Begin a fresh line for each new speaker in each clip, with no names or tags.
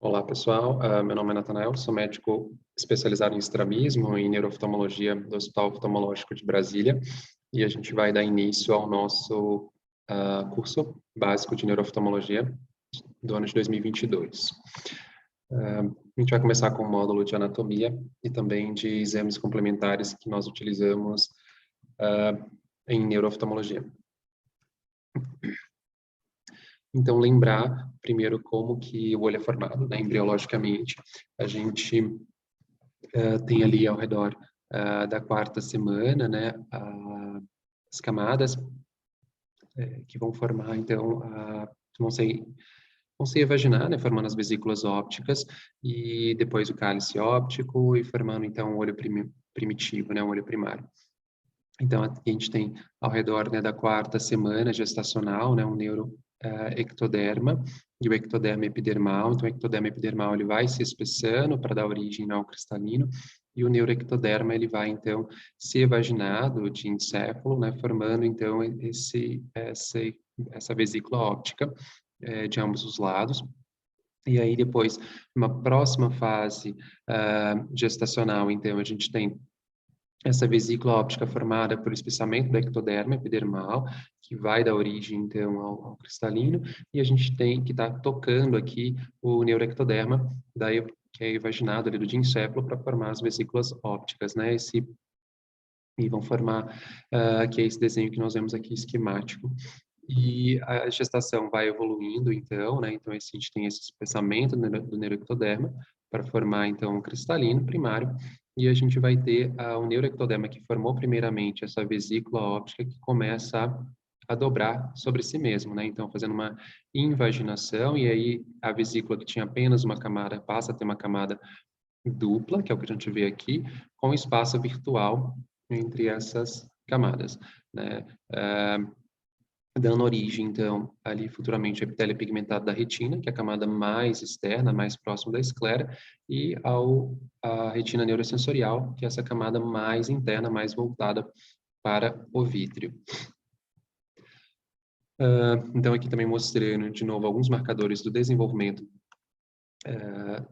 Olá, pessoal. Meu nome é Natanael, sou médico especializado em estrabismo e neurooftalmologia do Hospital Oftalmológico de Brasília, e a gente vai dar início ao nosso curso básico de neurooftalmologia do ano de 2022. A gente vai começar com o módulo de anatomia e também de exames complementares que nós utilizamos em neurooftalmologia. Então, lembrar primeiro como que o olho é formado, né, embriologicamente. A gente tem ali ao redor da quarta semana, né, as camadas que vão formar, então, vão se evaginar, né, formando as vesículas ópticas, e depois o cálice óptico, e formando, então, o olho primitivo, né, o olho primário. Então, a gente tem ao redor, né, da quarta semana gestacional, né, um neuroectoderma e o ectoderma epidermal. Então, o ectoderma epidermal ele vai se espessando para dar origem ao cristalino, e o neuroectoderma ele vai, então, se evaginado de encéfalo, né, formando, então, essa vesícula óptica de ambos os lados. E aí, depois, uma próxima fase gestacional, então, a gente tem essa vesícula óptica formada por espessamento do ectoderma epidermal, que vai dar origem, então, ao cristalino, e a gente tem que estar tocando aqui o neuroectoderma, daí, que é evaginado ali do diencéfalo, para formar as vesículas ópticas, né? E vão formar, que é esse desenho que nós vemos aqui, esquemático. E a gestação vai evoluindo, então, né? Então, a gente tem esse espessamento do neuroectoderma para formar, então, o cristalino primário, e a gente vai ter o neuroectoderma que formou primeiramente essa vesícula óptica que começa a dobrar sobre si mesmo, né? Então, fazendo uma invaginação, e aí a vesícula que tinha apenas uma camada passa a ter uma camada dupla, que é o que a gente vê aqui, com espaço virtual entre essas camadas, né? Dando origem, então, ali futuramente ao epitélio pigmentado da retina, que é a camada mais externa, mais próxima da esclera, e a retina neurosensorial, que é essa camada mais interna, mais voltada para o vítreo. Então, aqui também mostrando, de novo, alguns marcadores do desenvolvimento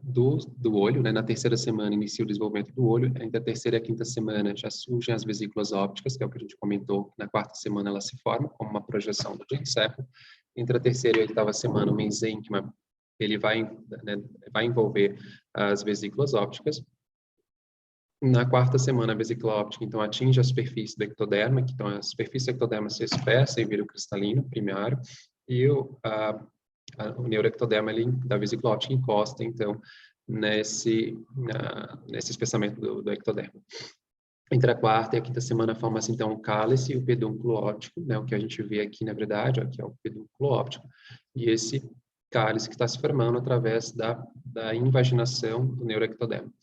do olho, né? Na terceira semana inicia o desenvolvimento do olho, entre a terceira e a quinta semana já surgem as vesículas ópticas, que é o que a gente comentou, na quarta semana ela se forma como uma projeção do diencéfalo, entre a terceira e a oitava semana o mesênquima, ele vai, né, vai envolver as vesículas ópticas. Na quarta semana a vesícula óptica, então, atinge a superfície do ectoderma, que, então, a superfície do ectoderma se espessa e vira o cristalino primário, e o neuroectoderma da vesícula óptica encosta, então, nesse espessamento do ectoderma. Entre a quarta e a quinta semana forma-se, então, o cálice e o pedúnculo óptico, né, o que a gente vê aqui, na verdade, ó, que é o pedúnculo óptico, e esse cálice que está se formando através da invaginação do neuroectoderma,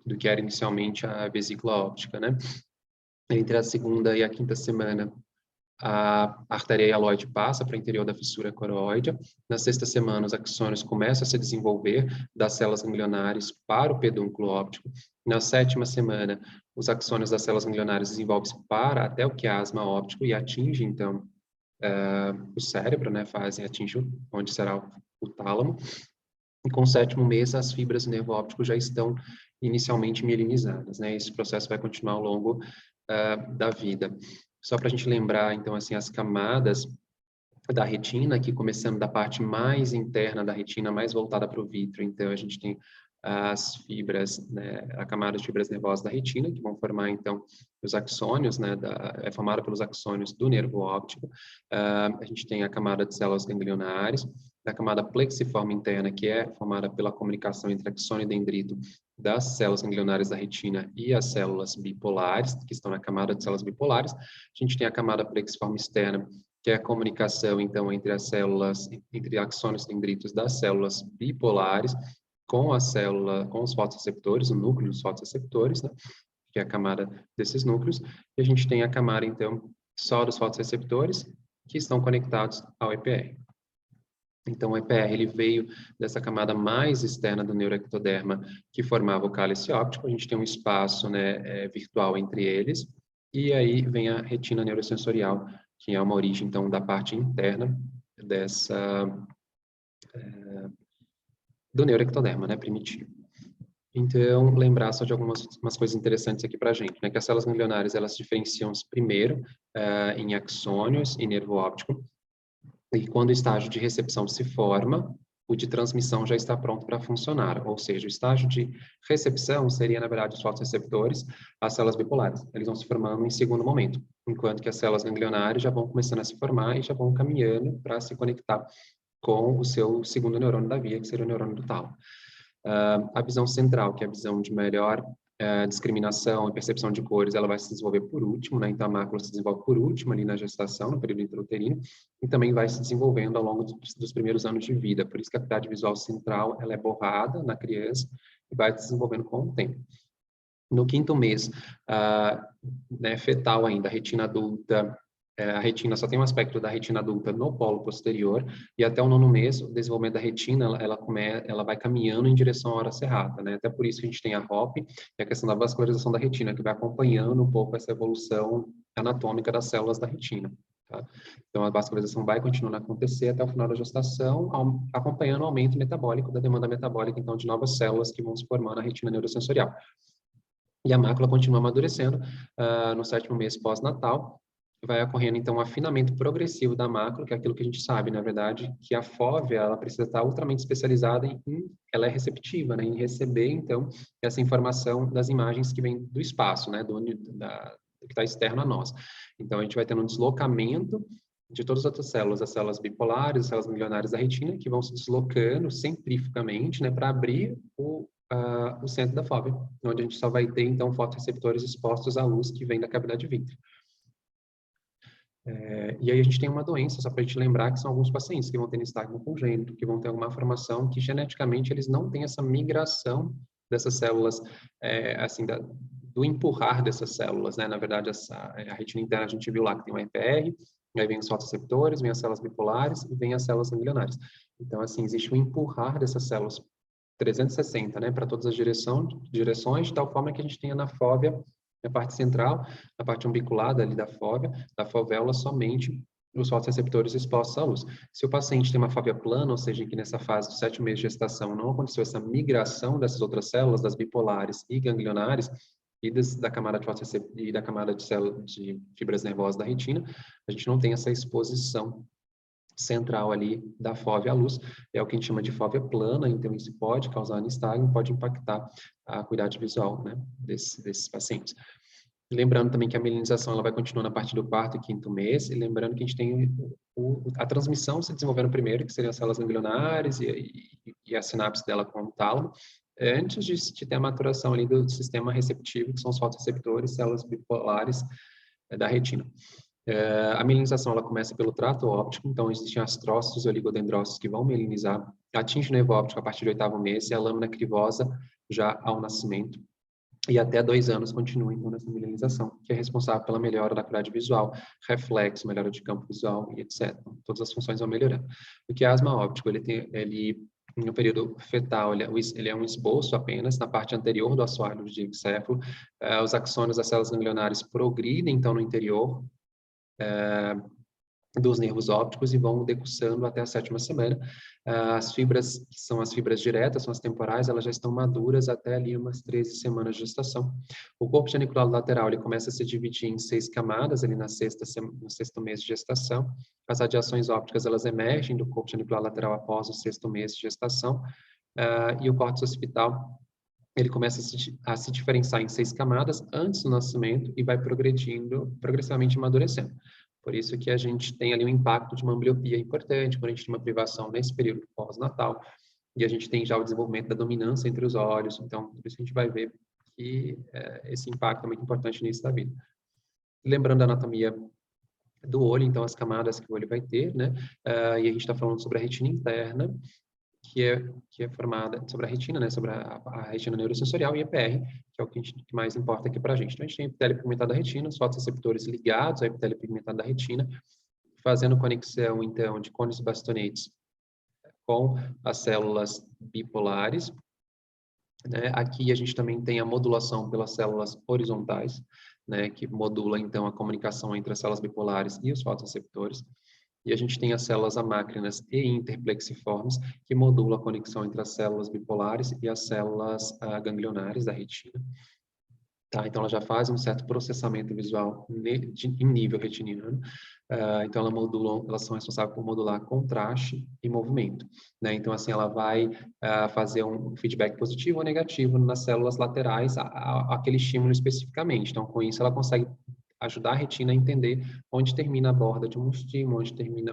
do que era inicialmente a vesícula óptica, né? Entre a segunda e a quinta semana, a artéria hialoide passa para o interior da fissura coroide. Na sexta semana, os axônios começam a se desenvolver das células ganglionares para o pedúnculo óptico. Na sétima semana, os axônios das células ganglionares desenvolvem-se para até o quiasma óptico e atinge, então, o cérebro, né? Atinge onde será o tálamo. E com o sétimo mês, as fibras do nervo óptico já estão inicialmente mielinizadas, né? Esse processo vai continuar ao longo da vida. Só para a gente lembrar, então, assim, as camadas da retina, aqui começando da parte mais interna da retina, mais voltada para o vítreo. Então, a gente tem as fibras, né, a camada de fibras nervosas da retina, que vão formar, então, os axônios, né, é formada pelos axônios do nervo óptico. A gente tem a camada de células ganglionares, a camada plexiforme interna, que é formada pela comunicação entre axônio e dendrito das células ganglionares da retina e as células bipolares, que estão na camada de células bipolares. A gente tem a camada plexiforme externa, que é a comunicação, então, entre as células, entre axônios e dendritos das células bipolares com os fotoreceptores, o núcleo dos fotoreceptores, né, que é a camada desses núcleos, e a gente tem a camada, então, só dos fotoreceptores, que estão conectados ao EPR. Então, o EPR ele veio dessa camada mais externa do neuroectoderma, que formava o cálice óptico. A gente tem um espaço, né, virtual entre eles, e aí vem a retina neurosensorial, que é uma origem, então, da parte interna do neuroectoderma, né, primitivo. Então, lembrar só de algumas coisas interessantes aqui para a gente, né, que as células ganglionares, elas se diferenciam primeiro em axônios e nervo óptico, e quando o estágio de recepção se forma, o de transmissão já está pronto para funcionar, ou seja, o estágio de recepção seria, na verdade, os fotoreceptores, as células bipolares. Eles vão se formando em segundo momento, enquanto que as células ganglionares já vão começando a se formar e já vão caminhando para se conectar com o seu segundo neurônio da via, que seria o neurônio do tálamo. A visão central, que é a visão de melhor discriminação e percepção de cores, ela vai se desenvolver por último, né? Então a mácula se desenvolve por último ali na gestação, no período intrauterino, e também vai se desenvolvendo ao longo dos primeiros anos de vida. Por isso que a acuidade visual central, ela é borrada na criança e vai se desenvolvendo com o tempo. No quinto mês, né, fetal ainda, a retina adulta, a retina só tem um aspecto da retina adulta no polo posterior, e até o nono mês, o desenvolvimento da retina, ela vai caminhando em direção à hora cerrada, né? Até por isso que a gente tem a HOP e a questão da vascularização da retina, que vai acompanhando um pouco essa evolução anatômica das células da retina. Tá? Então, a vascularização vai continuando a acontecer até o final da gestação, acompanhando o aumento metabólico da demanda metabólica, então, de novas células que vão se formar na retina neurosensorial. E a mácula continua amadurecendo no sétimo mês pós-natal. Vai ocorrendo, então, um afinamento progressivo da mácula, que é aquilo que a gente sabe, na verdade, que a fóvea, ela precisa estar ultramente especializada ela é receptiva, né, em receber, então, essa informação das imagens que vêm do espaço, né, do que está externo a nós. Então, a gente vai tendo um deslocamento de todas as outras células, as células bipolares, as células ganglionares da retina, que vão se deslocando centrifugamente, né, para abrir o centro da fóvea, onde a gente só vai ter, então, fotoreceptores expostos à luz que vem da cavidade vítrea. E aí a gente tem uma doença, só para a gente lembrar, que são alguns pacientes que vão ter nistagmo congênito, que vão ter alguma formação que geneticamente eles não têm essa migração dessas células, assim, do empurrar dessas células, né? Na verdade, a retina interna a gente viu lá que tem um EPR, aí vem os fotoreceptores, vem as células bipolares e vem as células ganglionares. Então, assim, existe um empurrar dessas células 360, né, para todas as direções, de tal forma que a gente tenha na fóvea, na parte central, na parte umbiculada ali da fovéola, somente os fotoreceptores expostos à luz. Se o paciente tem uma fóvea plana, ou seja, que nessa fase de 7 meses de gestação não aconteceu essa migração dessas outras células, das bipolares e ganglionares, e da camada de fotoreceptores e da camada de fibras nervosas da retina, a gente não tem essa exposição central ali da fóvea à luz, é o que a gente chama de fóvea plana, então isso pode causar nistagmo, pode impactar a acuidade visual, né, desses pacientes. Lembrando também que a mielinização ela vai continuar na partir do quarto e quinto mês, e lembrando que a gente tem a transmissão se desenvolvendo primeiro, que seriam as células ganglionares e a sinapse dela com o tálamo, antes de ter a maturação ali do sistema receptivo, que são os fotoreceptores, células bipolares da retina. A mielinização ela começa pelo trato óptico, então existem astrócitos e oligodendrócitos que vão mielinizar, atinge o nervo óptico a partir do 8º mês e a lâmina crivosa já ao nascimento. E até 2 anos continua então nessa mielinização, que é responsável pela melhora da acuidade visual, reflexo, melhora de campo visual e etc. Todas as funções vão melhorando. O quiasma óptico, no período fetal, ele é um esboço apenas na parte anterior do assoalho do encéfalo. Os axônios das células ganglionares progridem então no interior dos nervos ópticos e vão decussando até a 7ª semana. As fibras, que são as fibras diretas, são as temporais, elas já estão maduras até ali umas 13 semanas de gestação. O corpo geniculado lateral, ele começa a se dividir em 6 camadas, ali no 6º mês de gestação. As radiações ópticas, elas emergem do corpo geniculado lateral após o 6º mês de gestação. E o córtex occipital, ele começa a se diferenciar em 6 camadas antes do nascimento e vai progressivamente amadurecendo. Por isso que a gente tem ali um impacto de uma ambliopia importante, quando a gente tem uma privação nesse período pós-natal, e a gente tem já o desenvolvimento da dominância entre os olhos, então, por isso que a gente vai ver que esse impacto é muito importante no início da vida. Lembrando a anatomia do olho, então, as camadas que o olho vai ter, né? E a gente está falando sobre a retina interna, que é formada sobre a retina, né, sobre a retina neurosensorial e EPR, que é o que mais importa aqui para a gente. Então, a gente tem a epitélio pigmentado da retina, os fotoreceptores ligados ao epitélio pigmentado da retina, fazendo conexão, então, de cones e bastonetes com as células bipolares. Né? Aqui a gente também tem a modulação pelas células horizontais, né, que modula, então, a comunicação entre as células bipolares e os fotoreceptores. E a gente tem as células amácrinas e interplexiformes, que modulam a conexão entre as células bipolares e as células ganglionares da retina. Tá, então, ela já faz um certo processamento visual em nível retiniano. Então, elas são responsáveis por modular contraste e movimento, né? Então, assim, ela vai fazer um feedback positivo ou negativo nas células laterais àquele estímulo especificamente. Então, com isso, ela consegue ajudar a retina a entender onde termina a borda de um estímulo,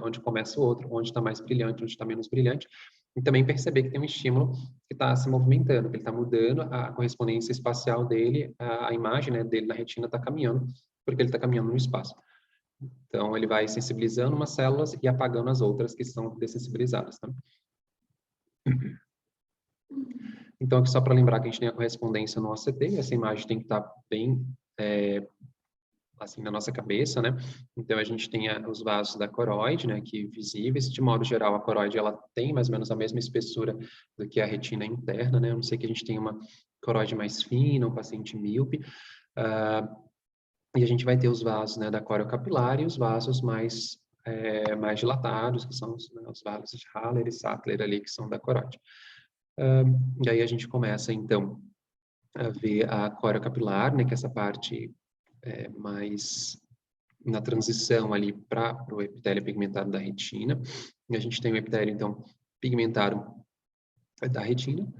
onde começa o outro, onde está mais brilhante, onde está menos brilhante, e também perceber que tem um estímulo que está se movimentando, que ele está mudando a correspondência espacial dele, a imagem, né, dele na retina está caminhando, porque ele está caminhando no espaço. Então, ele vai sensibilizando umas células e apagando as outras que são dessensibilizadas. Tá? Então, aqui só para lembrar que a gente tem a correspondência no OCT, essa imagem tem que estar bem assim na nossa cabeça, né? Então a gente tem os vasos da coroide, né, aqui visíveis. De modo geral, a coroide ela tem mais ou menos a mesma espessura do que a retina interna, né? A não ser que a gente tenha uma coroide mais fina, um paciente míope. E a gente vai ter os vasos, né, da coriocapilar e os vasos mais dilatados, que são os vasos de Haller e Sattler ali, que são da coroide. E aí a gente começa, então, a ver a coriocapilar, né, que é essa parte mais na transição ali para o epitélio pigmentado da retina. E a gente tem o epitélio, então, pigmentado da retina,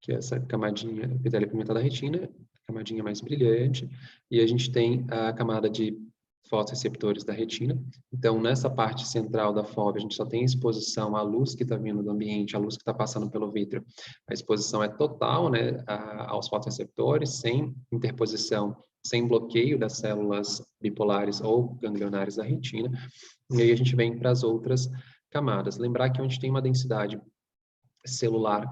que é essa camadinha, epitélio pigmentado da retina, camadinha mais brilhante, e a gente tem a camada de fotoreceptores da retina. Então, nessa parte central da fóvea, a gente só tem exposição à luz que está vindo do ambiente, à luz que está passando pelo vítreo. A exposição é total, né, aos fotoreceptores, sem interposição, sem bloqueio das células bipolares ou ganglionares da retina. E aí a gente vem para as outras camadas. Lembrar que onde tem uma densidade celular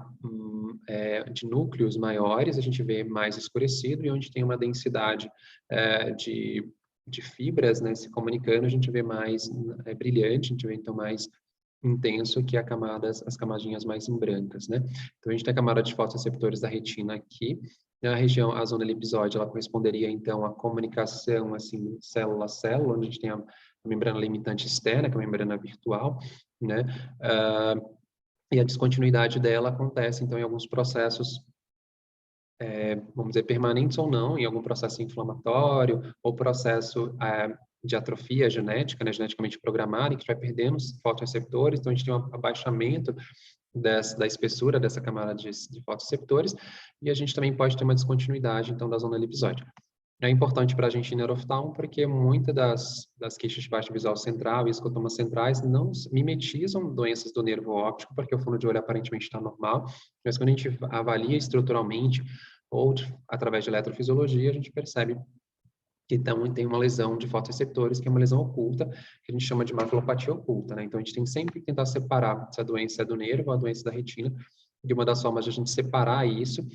de núcleos maiores, a gente vê mais escurecido, e onde tem uma densidade de fibras, né, se comunicando, a gente vê mais brilhante, a gente vê então mais intenso que as camadinhas mais em brancas, né? Então a gente tem a camada de fotoreceptores da retina aqui, na região, a zona elipsoide, ela corresponderia então à comunicação assim célula a célula, onde a gente tem a membrana limitante externa, que é a membrana virtual, né? E a descontinuidade dela acontece, então, em alguns processos, vamos dizer, permanentes ou não, em algum processo inflamatório, ou processo de atrofia genética, né, geneticamente programada, em que vai perdendo os fotoreceptores, então a gente tem um abaixamento da espessura dessa camada de fotoreceptores, e a gente também pode ter uma descontinuidade, então, da zona elipsoide. É importante para a gente em neuroftalmo, porque muitas das queixas de baixa visual central e escotomas centrais não mimetizam doenças do nervo óptico, porque o fundo de olho aparentemente está normal, mas quando a gente avalia estruturalmente ou através de eletrofisiologia, a gente percebe que tem uma lesão de fotoreceptores, que é uma lesão oculta, que a gente chama de maculopatia oculta, né? Então, a gente tem sempre que tentar separar se a doença é do nervo ou a doença da retina, e uma das formas de a gente separar isso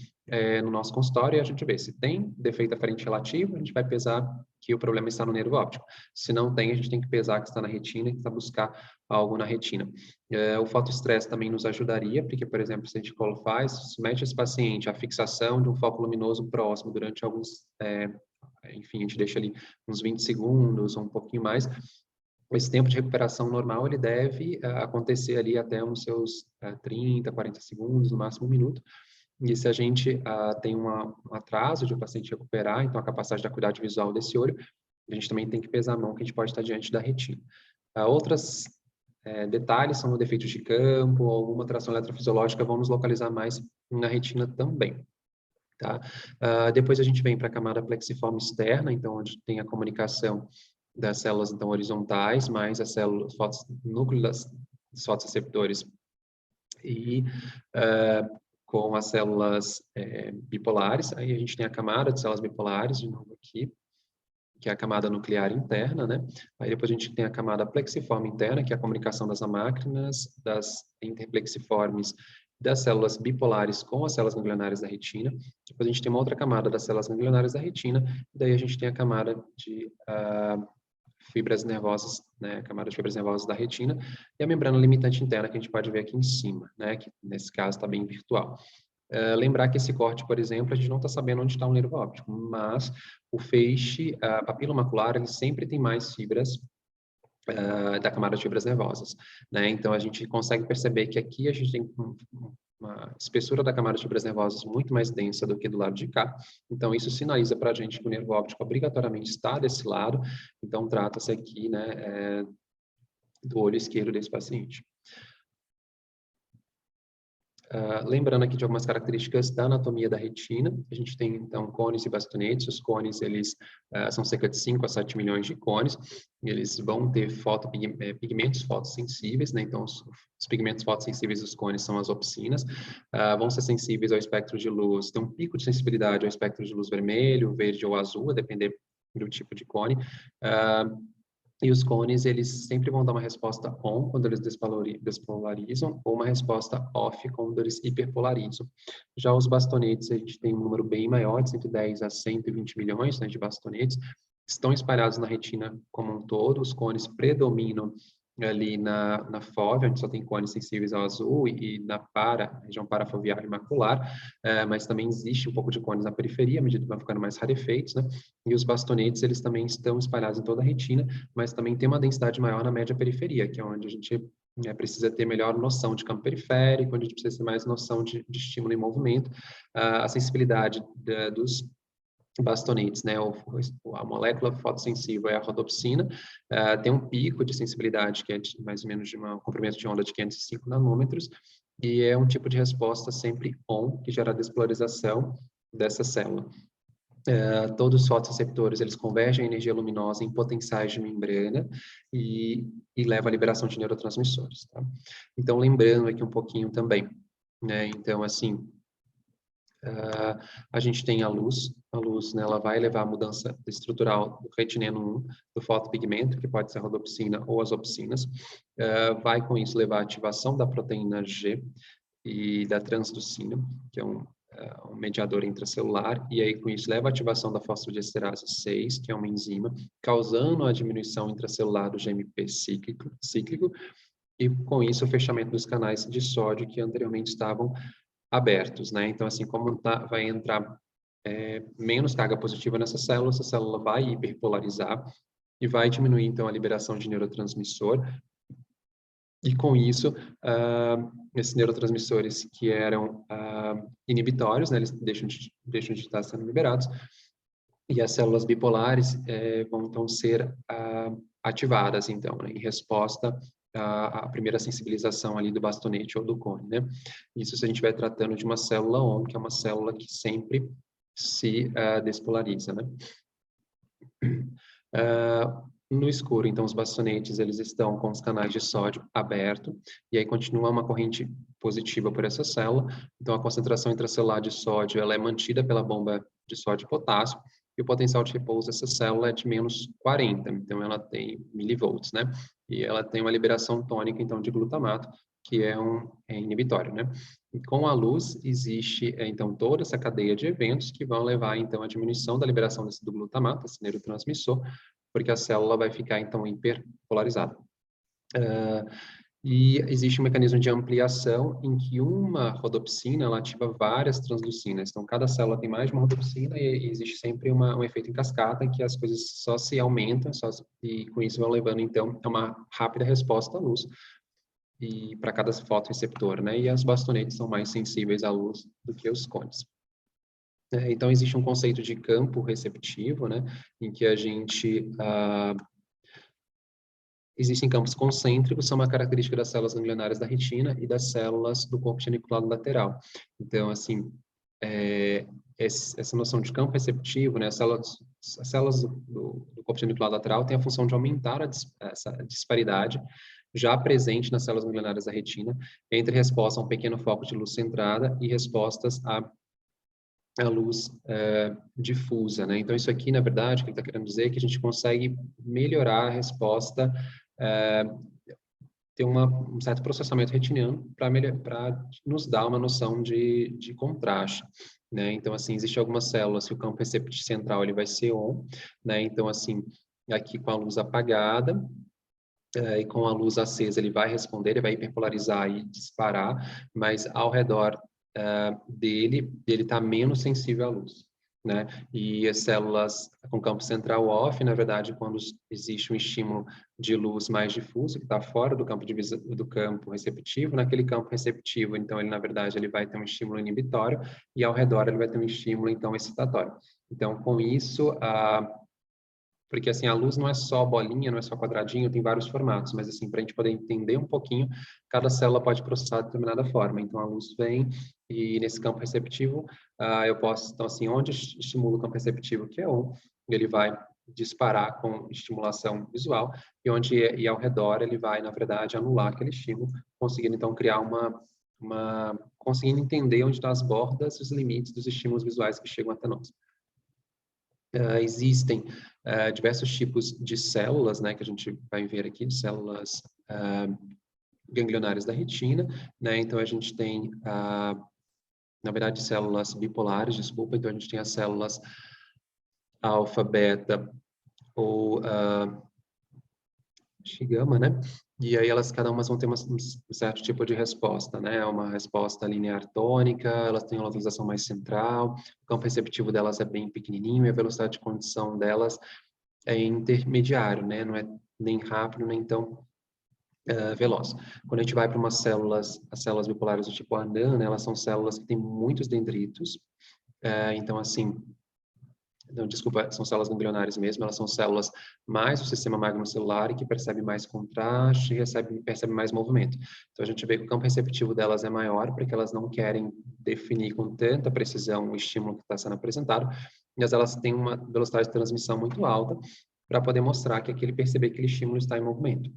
no nosso consultório é a gente ver se tem defeito aferente relativo, a gente vai pesar que o problema está no nervo óptico. Se não tem, a gente tem que pesar que está na retina e tentar buscar algo na retina. O fotoestresse também nos ajudaria, porque, por exemplo, se a gente submete esse paciente à fixação de um foco luminoso próximo durante alguns enfim, a gente deixa ali uns 20 segundos ou um pouquinho mais. Esse tempo de recuperação normal, ele deve acontecer ali até uns seus 30, 40 segundos, no máximo um minuto. E se a gente tem um atraso de o paciente recuperar, então a capacidade de acuidade visual desse olho, a gente também tem que pesar a mão que a gente pode estar diante da retina. Outros detalhes são defeitos de campo, ou alguma alteração eletrofisiológica vão nos localizar mais na retina também. Tá? Depois a gente vem para a camada plexiforme externa, então onde tem a comunicação das células então horizontais, mais as células, núcleo dos fotoreceptores e com as células bipolares. Aí a gente tem a camada de células bipolares, de novo aqui, que é a camada nuclear interna, né? Aí depois a gente tem a camada plexiforme interna, que é a comunicação das amácrinas, das interplexiformes, das células bipolares com as células ganglionares da retina. Depois a gente tem uma outra camada das células ganglionares da retina, e daí a gente tem a camada de fibras nervosas, né, a camada de fibras nervosas da retina, e a membrana limitante interna, que a gente pode ver aqui em cima, né, que nesse caso está bem virtual. Lembrar que esse corte, por exemplo, a gente não está sabendo onde está o nervo óptico, mas o feixe, a papila macular, ele sempre tem mais fibras da camada de fibras nervosas, né? Então, a gente consegue perceber que aqui a gente tem uma espessura da camada de fibras nervosas muito mais densa do que do lado de cá. Então, isso sinaliza para a gente que o nervo óptico obrigatoriamente está desse lado. Então, trata-se aqui, né, do olho esquerdo desse paciente. Lembrando aqui de algumas características da anatomia da retina, a gente tem, então, cones e bastonetes. Os cones, eles são cerca de 5 a 7 milhões de cones, e eles vão ter pigmentos fotossensíveis, né? Então, os pigmentos fotossensíveis dos cones são as opsinas, vão ser sensíveis ao espectro de luz, tem um pico de sensibilidade ao espectro de luz vermelho, verde ou azul, a depender do tipo de cone. E os cones, eles sempre vão dar uma resposta on quando eles despolarizam, ou uma resposta off quando eles hiperpolarizam. Já os bastonetes, a gente tem um número bem maior, de 110 a 120 milhões, né, de bastonetes, estão espalhados na retina como um todo. Os cones predominam ali na fóvea, onde só tem cones sensíveis ao azul, e na região parafovear e macular, mas também existe um pouco de cones na periferia, à medida que vão ficando mais rarefeitos, né? E os bastonetes, eles também estão espalhados em toda a retina, mas também tem uma densidade maior na média periferia, que é onde a gente precisa ter melhor noção de campo periférico, onde a gente precisa ter mais noção de estímulo em movimento. A sensibilidade dos bastonetes, né, a molécula fotossensível é a rodopsina, tem um pico de sensibilidade que é mais ou menos de um comprimento de onda de 505 nanômetros, e é um tipo de resposta sempre on, que gera a despolarização dessa célula. Todos os fotoreceptores, eles convergem a energia luminosa em potenciais de membrana e leva à liberação de neurotransmissores, tá? Então, lembrando aqui um pouquinho também, né, então, assim, a gente tem a luz, né, ela vai levar a mudança estrutural do retineno 1, do fotopigmento, que pode ser a rodopsina ou as opsinas, vai com isso levar à ativação da proteína G e da transducina, que é um mediador intracelular, e aí com isso leva à ativação da fosfodiesterase 6, que é uma enzima, causando a diminuição intracelular do GMP cíclico, e com isso o fechamento dos canais de sódio que anteriormente estavam abertos, né? Então, assim, como vai entrar menos carga positiva nessa célula, essa célula vai hiperpolarizar e vai diminuir, então, a liberação de neurotransmissor. E com isso, esses neurotransmissores que eram inibitórios, né, eles deixam de estar sendo liberados, e as células bipolares vão, então, ser ativadas, então, né, em resposta à primeira sensibilização ali do bastonete ou do cone, né? Isso se a gente estiver tratando de uma célula ON, que é uma célula que sempre se despolariza, né? No escuro, então, os bastonetes, eles estão com os canais de sódio aberto, e aí continua uma corrente positiva por essa célula. Então, a concentração intracelular de sódio, ela é mantida pela bomba de sódio e potássio, e o potencial de repouso dessa célula é de menos 40, então ela tem milivolts, né? E ela tem uma liberação tônica, então, de glutamato, que é inibitório, né? E com a luz, existe, então, toda essa cadeia de eventos que vão levar, então, à diminuição da liberação do glutamato, esse neurotransmissor, porque a célula vai ficar, então, hiperpolarizada. E existe um mecanismo de ampliação em que uma rodopsina, ela ativa várias transducinas. Então, cada célula tem mais de uma rodopsina e existe sempre um efeito em cascata em que as coisas só se aumentam e com isso vão levando, então, a uma rápida resposta à luz e para cada fotorreceptor, né? E as bastonetes são mais sensíveis à luz do que os cones. Então, existe um conceito de campo receptivo, né? Em que a gente... Existem campos concêntricos, são uma característica das células ganglionárias da retina e das células do corpo geniculado lateral. Então, assim, essa noção de campo receptivo, né? As células do corpo geniculado lateral têm a função de aumentar essa disparidade já presente nas células ganglionárias da retina entre resposta a um pequeno foco de luz centrada e respostas a luz difusa, né? Então, isso aqui, na verdade, o que ele está querendo dizer é que a gente consegue melhorar a resposta, ter um certo processamento retiniano para nos dar uma noção de contraste, né? Então, assim, existem algumas células que o campo receptivo central ele vai ser ON, né? Então, assim, aqui com a luz apagada, e com a luz acesa ele vai responder, ele vai hiperpolarizar e disparar, mas ao redor dele está menos sensível à luz. né? E as células com campo central off, na verdade, quando existe um estímulo de luz mais difuso, que está fora do campo, do campo receptivo, naquele campo receptivo, então, ele, na verdade, ele vai ter um estímulo inibitório e, ao redor, ele vai ter um estímulo, então, excitatório. Então, com isso, porque, assim, a luz não é só bolinha, não é só quadradinho, tem vários formatos, mas, assim, para a gente poder entender um pouquinho, cada célula pode processar de determinada forma. Então, a luz vem e, nesse campo receptivo, eu posso, então, assim, onde estimula o campo receptivo, que é 1, ele vai disparar com estimulação visual, e e ao redor ele vai, na verdade, anular aquele estímulo, conseguindo, então, criar conseguindo entender onde estão as bordas e os limites dos estímulos visuais que chegam até nós. Existem diversos tipos de células, né, que a gente vai ver aqui, de células ganglionárias da retina, né, então a gente tem, na verdade, células bipolares, desculpa, então a gente tem as células alfa, beta ou gama, né, e aí elas, cada uma vão ter um certo tipo de resposta, né, uma resposta linear tônica, elas têm uma localização mais central, o campo receptivo delas é bem pequenininho e a velocidade de condição delas é intermediário, né, não é nem rápido, nem tão veloz. Quando a gente vai para as células bipolares do tipo ANAN, né, elas são células que têm muitos dendritos, então, assim, não, desculpa, são células ganglionares mesmo, elas são células mais do sistema magnocelular e que percebem mais contraste e percebem mais movimento. Então, a gente vê que o campo receptivo delas é maior, porque elas não querem definir com tanta precisão o estímulo que está sendo apresentado, mas elas têm uma velocidade de transmissão muito alta para poder mostrar que perceber que aquele estímulo está em movimento.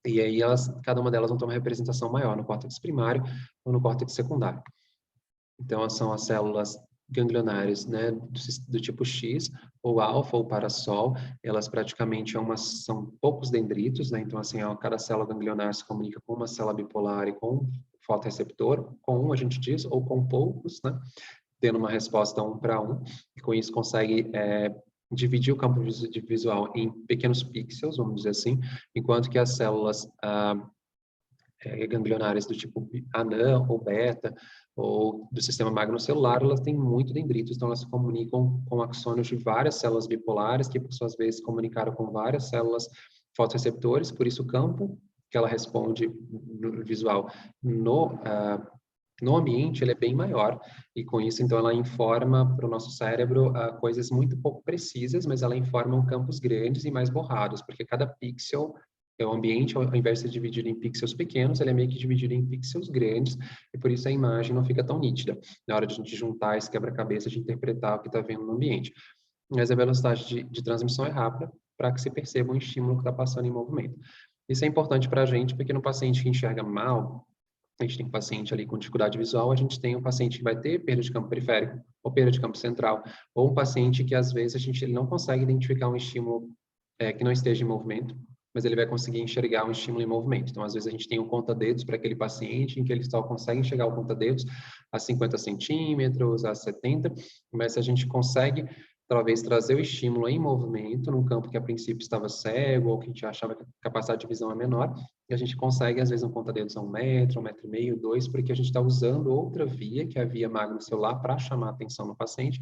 E aí, cada uma delas vão ter uma representação maior no córtex primário ou no córtex secundário. Então, são as células ganglionares, né, do tipo X, ou alfa, ou parasol, elas praticamente são poucos dendritos, né, então, assim, cada célula ganglionar se comunica com uma célula bipolar e com um fotorreceptor, com um, a gente diz, ou com poucos, né, tendo uma resposta 1 para 1, e com isso consegue dividir o campo visual em pequenos pixels, vamos dizer assim, enquanto que as células ganglionares do tipo ANAN ou beta, ou do sistema magnocelular, elas têm muito dendritos, então elas se comunicam com axônios de várias células bipolares, que por suas vezes comunicaram com várias células fotorreceptores, por isso o campo que ela responde no visual no ambiente, ele é bem maior, e com isso, então, ela informa para o nosso cérebro coisas muito pouco precisas, mas ela informa campos grandes e mais borrados, porque cada pixel o ambiente, ao invés de ser dividido em pixels pequenos, ele é meio que dividido em pixels grandes, e por isso a imagem não fica tão nítida, na hora de a gente juntar esse quebra-cabeça de interpretar o que está vendo no ambiente. Mas a velocidade de transmissão é rápida, para que se perceba um estímulo que está passando em movimento. Isso é importante para a gente, porque no paciente que enxerga mal, a gente tem um paciente ali com dificuldade visual, a gente tem um paciente que vai ter perda de campo periférico, ou perda de campo central, ou um paciente que, às vezes, ele não consegue identificar um estímulo que não esteja em movimento, mas ele vai conseguir enxergar um estímulo em movimento. Então, às vezes, a gente tem um conta-dedos para aquele paciente, em que ele só consegue enxergar o conta-dedos a 50 centímetros, a 70, mas se a gente consegue, talvez, trazer o estímulo em movimento, num campo que a princípio estava cego, ou que a gente achava que a capacidade de visão é menor, e a gente consegue, às vezes, um conta-dedos a 1 metro, 1,5 metro, 2, porque a gente está usando outra via, que é a via magnocelular, para chamar a atenção do paciente,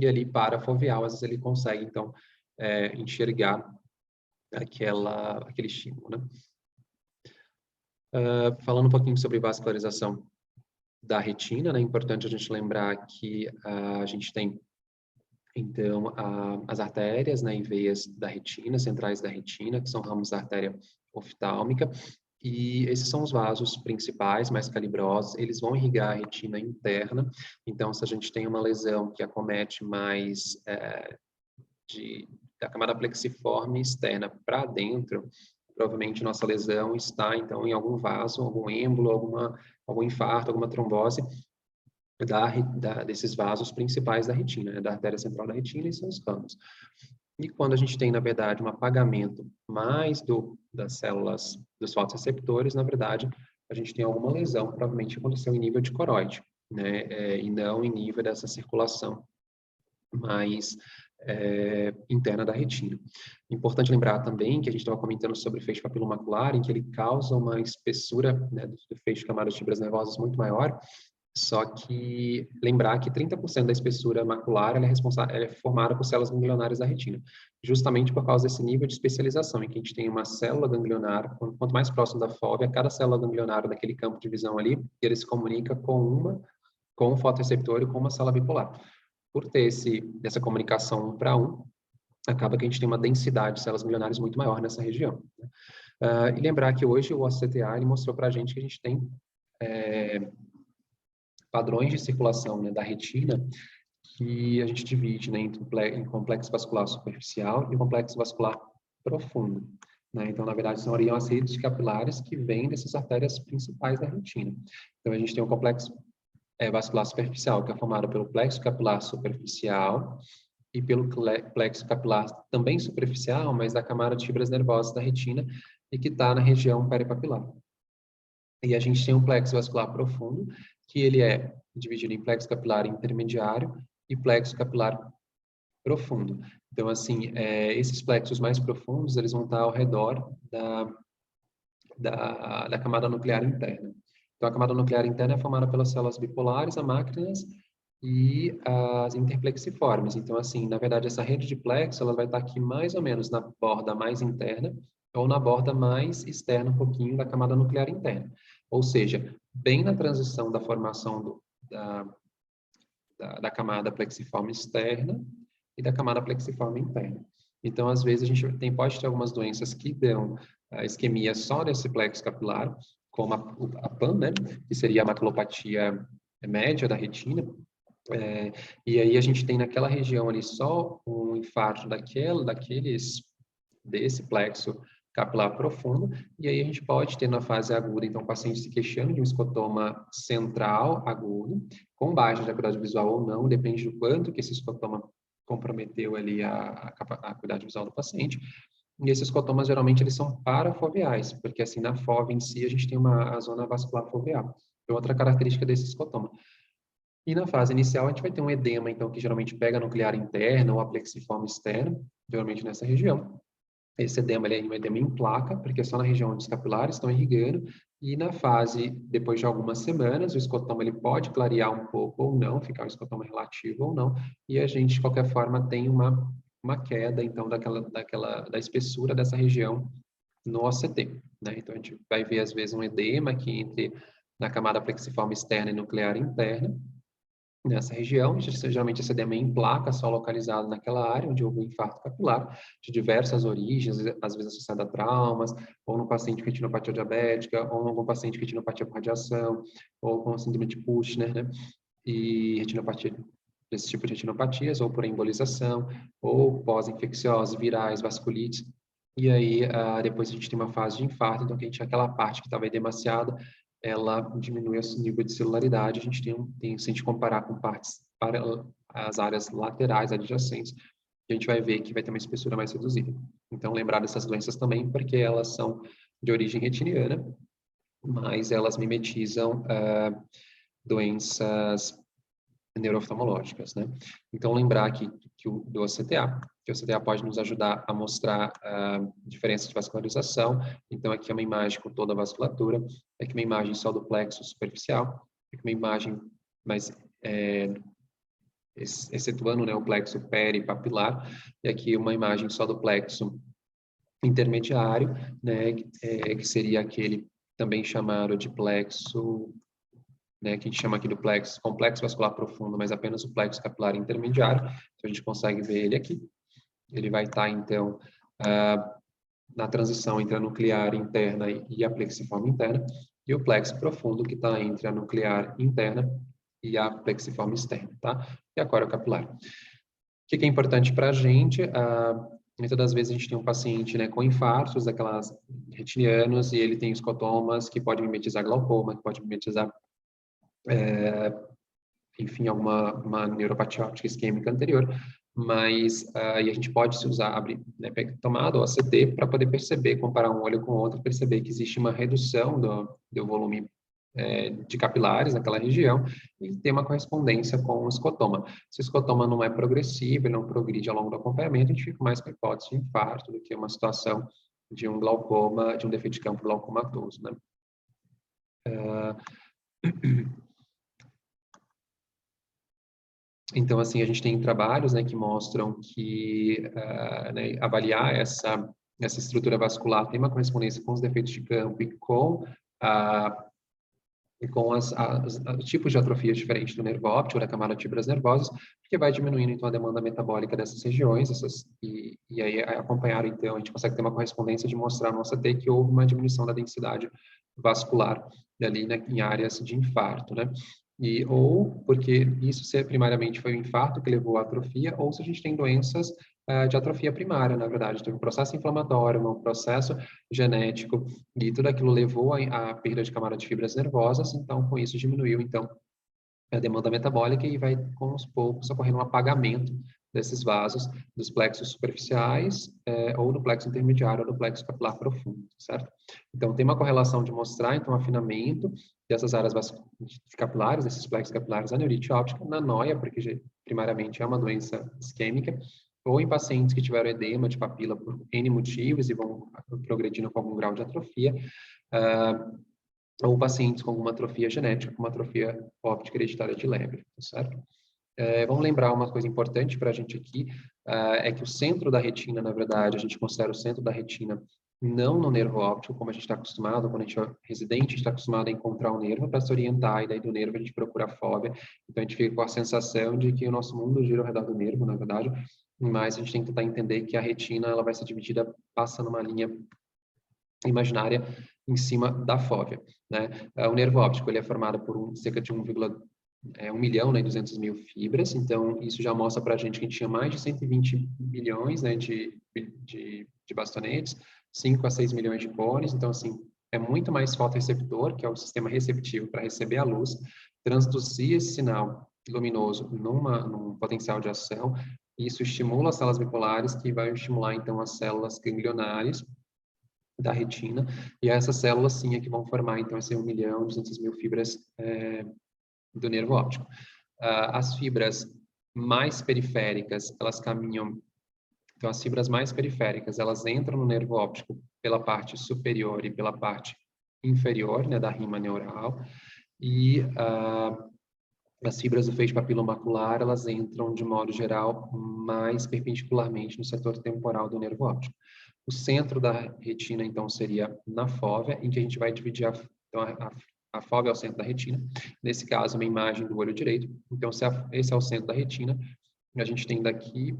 e ali, parafoveal, às vezes ele consegue, então, enxergar aquele estímulo, né? Falando um pouquinho sobre vascularização da retina, né? É importante a gente lembrar que a gente tem, então, as artérias, né, e veias da retina, centrais da retina, que são ramos da artéria oftálmica, e esses são os vasos principais, mais calibrosos, eles vão irrigar a retina interna, então, se a gente tem uma lesão que acomete mais da camada plexiforme externa para dentro, provavelmente nossa lesão está, então, em algum vaso, algum êmbolo, algum infarto, alguma trombose desses vasos principais da retina, né, da artéria central da retina e seus ramos. E quando a gente tem, na verdade, um apagamento mais das células, dos fotorreceptores, na verdade, a gente tem alguma lesão, provavelmente aconteceu em nível de coroide, né, e não em nível dessa circulação mais interna da retina. Importante lembrar também que a gente estava comentando sobre o feixe papilomacular, em que ele causa uma espessura, né, do feixe de camadas de fibras nervosas muito maior, Só que lembrar que 30% da espessura macular ela é formada por células ganglionares da retina, justamente por causa desse nível de especialização, em que a gente tem uma célula ganglionar, quanto mais próximo da fóvea, cada célula ganglionar daquele campo de visão ali, ele se comunica com o fotoreceptor e com uma célula bipolar. Por ter essa comunicação 1 para 1, acaba que a gente tem uma densidade de células ganglionares muito maior nessa região, né? E lembrar que hoje o OCTA ele mostrou para a gente que a gente tem padrões de circulação, né, da retina que a gente divide, né, em complexo vascular superficial e complexo vascular profundo, né? Então, na verdade, seriam as redes capilares que vêm dessas artérias principais da retina. Então, a gente tem o complexo vascular superficial, que é formado pelo plexo capilar superficial e pelo plexo capilar também superficial, mas da camada de fibras nervosas da retina e que está na região peripapilar. E a gente tem um plexo vascular profundo, que ele é dividido em plexo capilar intermediário e plexo capilar profundo. Então, assim, esses plexos mais profundos, eles vão estar ao redor da camada nuclear interna. Então, a camada nuclear interna é formada pelas células bipolares, amácrinas e as interplexiformes. Então, assim, na verdade, essa rede de plexo, ela vai estar aqui mais ou menos na borda mais interna ou na borda mais externa, um pouquinho, da camada nuclear interna. Ou seja, bem na transição da formação da camada plexiforme externa e da camada plexiforme interna. Então, às vezes, a gente pode ter algumas doenças que dão isquemia só desse plexo capilar, como a PAN, né, que seria a maculopatia média da retina, e aí a gente tem naquela região ali só um infarto desse plexo capilar profundo, e aí a gente pode ter na fase aguda, então, o paciente se queixando de um escotoma central agudo, com baixa de acuidade visual ou não, depende do quanto que esse escotoma comprometeu ali a acuidade visual do paciente. E esses escotomas, geralmente, eles são parafoveais, porque, assim, na fóvea em si, a gente tem a zona vascular foveal. É outra característica desse escotoma. E na fase inicial, a gente vai ter um edema, então, que geralmente pega a nuclear interna ou a plexiforme externa, geralmente nessa região. Esse edema ele é um edema em placa, porque é só na região onde os capilares estão irrigando, e na fase, depois de algumas semanas, o escotoma ele pode clarear um pouco ou não, ficar um escotoma relativo ou não, e a gente, de qualquer forma, tem uma queda, então, da espessura dessa região no OCT, né? Então, a gente vai ver, às vezes, um edema aqui na camada plexiforme externa e nuclear interna, nessa região, geralmente esse edema é em placa, só localizado naquela área onde houve um infarto capilar, de diversas origens, às vezes associado a traumas, ou no paciente com retinopatia diabética, ou em algum paciente com retinopatia por radiação, ou com síndrome de Kushner, né? E retinopatia, esse tipo de retinopatias, ou por embolização, ou pós-infecciosas, virais, vasculites. E aí, depois a gente tem uma fase de infarto, então aquela parte que estava demasiada, ela diminui esse nível de celularidade. A gente se a gente comparar com partes para as áreas laterais adjacentes, a gente vai ver que vai ter uma espessura mais reduzida. Então, lembrar dessas doenças também, porque elas são de origem retiniana, mas elas mimetizam doenças neurooftalmológicas, né? Então, lembrar que do OCTA, que o OCTA pode nos ajudar a mostrar diferença de vascularização. Então, aqui é uma imagem com toda a vasculatura, aqui uma imagem só do plexo superficial, aqui uma imagem mais excetuando, né, o plexo peripapilar, e aqui uma imagem só do plexo intermediário, né, que seria aquele também chamado de plexo, né, que a gente chama aqui do complexo vascular profundo, mas apenas o plexo capilar intermediário. Então, a gente consegue ver ele aqui. Ele vai estar, então, na transição entre a nuclear interna e a plexiforme interna, e o plexo profundo, que está entre a nuclear interna e a plexiforme externa, tá? E a córeo capilar. O que é importante para a gente? Muitas das vezes a gente tem um paciente, né, com infartos, daquelas retinianos, e ele tem escotomas que podem mimetizar glaucoma, que pode mimetizar enfim, uma neuropatia óptica isquêmica anterior, mas aí a gente pode se usar, né, tomada ou ACT para poder perceber, comparar um olho com o outro, perceber que existe uma redução do volume de capilares naquela região e ter uma correspondência com o escotoma. Se o escotoma não é progressivo, ele não progride ao longo do acompanhamento, a gente fica mais com a hipótese de infarto do que uma situação de um glaucoma, de um defeito de campo glaucomatoso, né? Então, assim, a gente tem trabalhos, né, que mostram que né, avaliar essa estrutura vascular tem uma correspondência com os defeitos de campo a e com os tipos de atrofias diferentes do nervo óptico, da camada de fibras nervosas, porque vai diminuindo, então, a demanda metabólica dessas regiões, e aí, acompanhar, então, a gente consegue ter uma correspondência de mostrar no OCT que houve uma diminuição da densidade vascular ali, né, em áreas de infarto, né? Ou porque isso primariamente foi o infarto que levou à atrofia, ou se a gente tem doenças de atrofia primária, na verdade, teve um processo inflamatório, um processo genético, e tudo aquilo levou à perda de camada de fibras nervosas, então com isso diminuiu então a demanda metabólica e vai com os poucos ocorrendo um apagamento desses vasos, dos plexos superficiais, ou do plexo intermediário ou do plexo capilar profundo, certo? Então tem uma correlação de mostrar então afinamento dessas áreas capilares, desses plexos capilares, a neurite óptica na noia, porque primariamente é uma doença isquêmica, ou em pacientes que tiveram edema de papila por N motivos e vão progredindo com algum grau de atrofia, ou pacientes com alguma atrofia genética, como atrofia óptica hereditária de Leber, tá certo? Vamos lembrar uma coisa importante para a gente aqui, é que o centro da retina, na verdade, a gente considera o centro da retina não no nervo óptico, como a gente está acostumado, quando a gente é residente, a gente está acostumado a encontrar o nervo para se orientar, e daí do nervo a gente procura a fóvea, então a gente fica com a sensação de que o nosso mundo gira ao redor do nervo, na verdade, mas a gente tem que tentar entender que a retina ela vai ser dividida, passando uma linha imaginária em cima da fóvea, né? O nervo óptico ele é formado por cerca de 1 milhão, né, 200 mil fibras, então isso já mostra para a gente que a gente tinha mais de 120 milhões, né, de bastonetes, 5 a 6 milhões de cones, então assim, é muito mais fotorreceptor, que é o sistema receptivo para receber a luz, transduzir esse sinal luminoso num potencial de ação, e isso estimula as células bipolares, que vai estimular então as células ganglionares da retina, e essas células sim é que vão formar então esse 1 milhão, 200 mil fibras do nervo óptico. As fibras mais periféricas, elas caminham, então as fibras mais periféricas, elas entram no nervo óptico pela parte superior e pela parte inferior, né, da rima neural, e as fibras do feixe papilomacular, elas entram, de modo geral, mais perpendicularmente no setor temporal do nervo óptico. O centro da retina, então, seria na fóvea, em que a gente vai dividir então, a fóvea é o centro da retina. Nesse caso, uma imagem do olho direito. Então, esse é o centro da retina. A gente tem daqui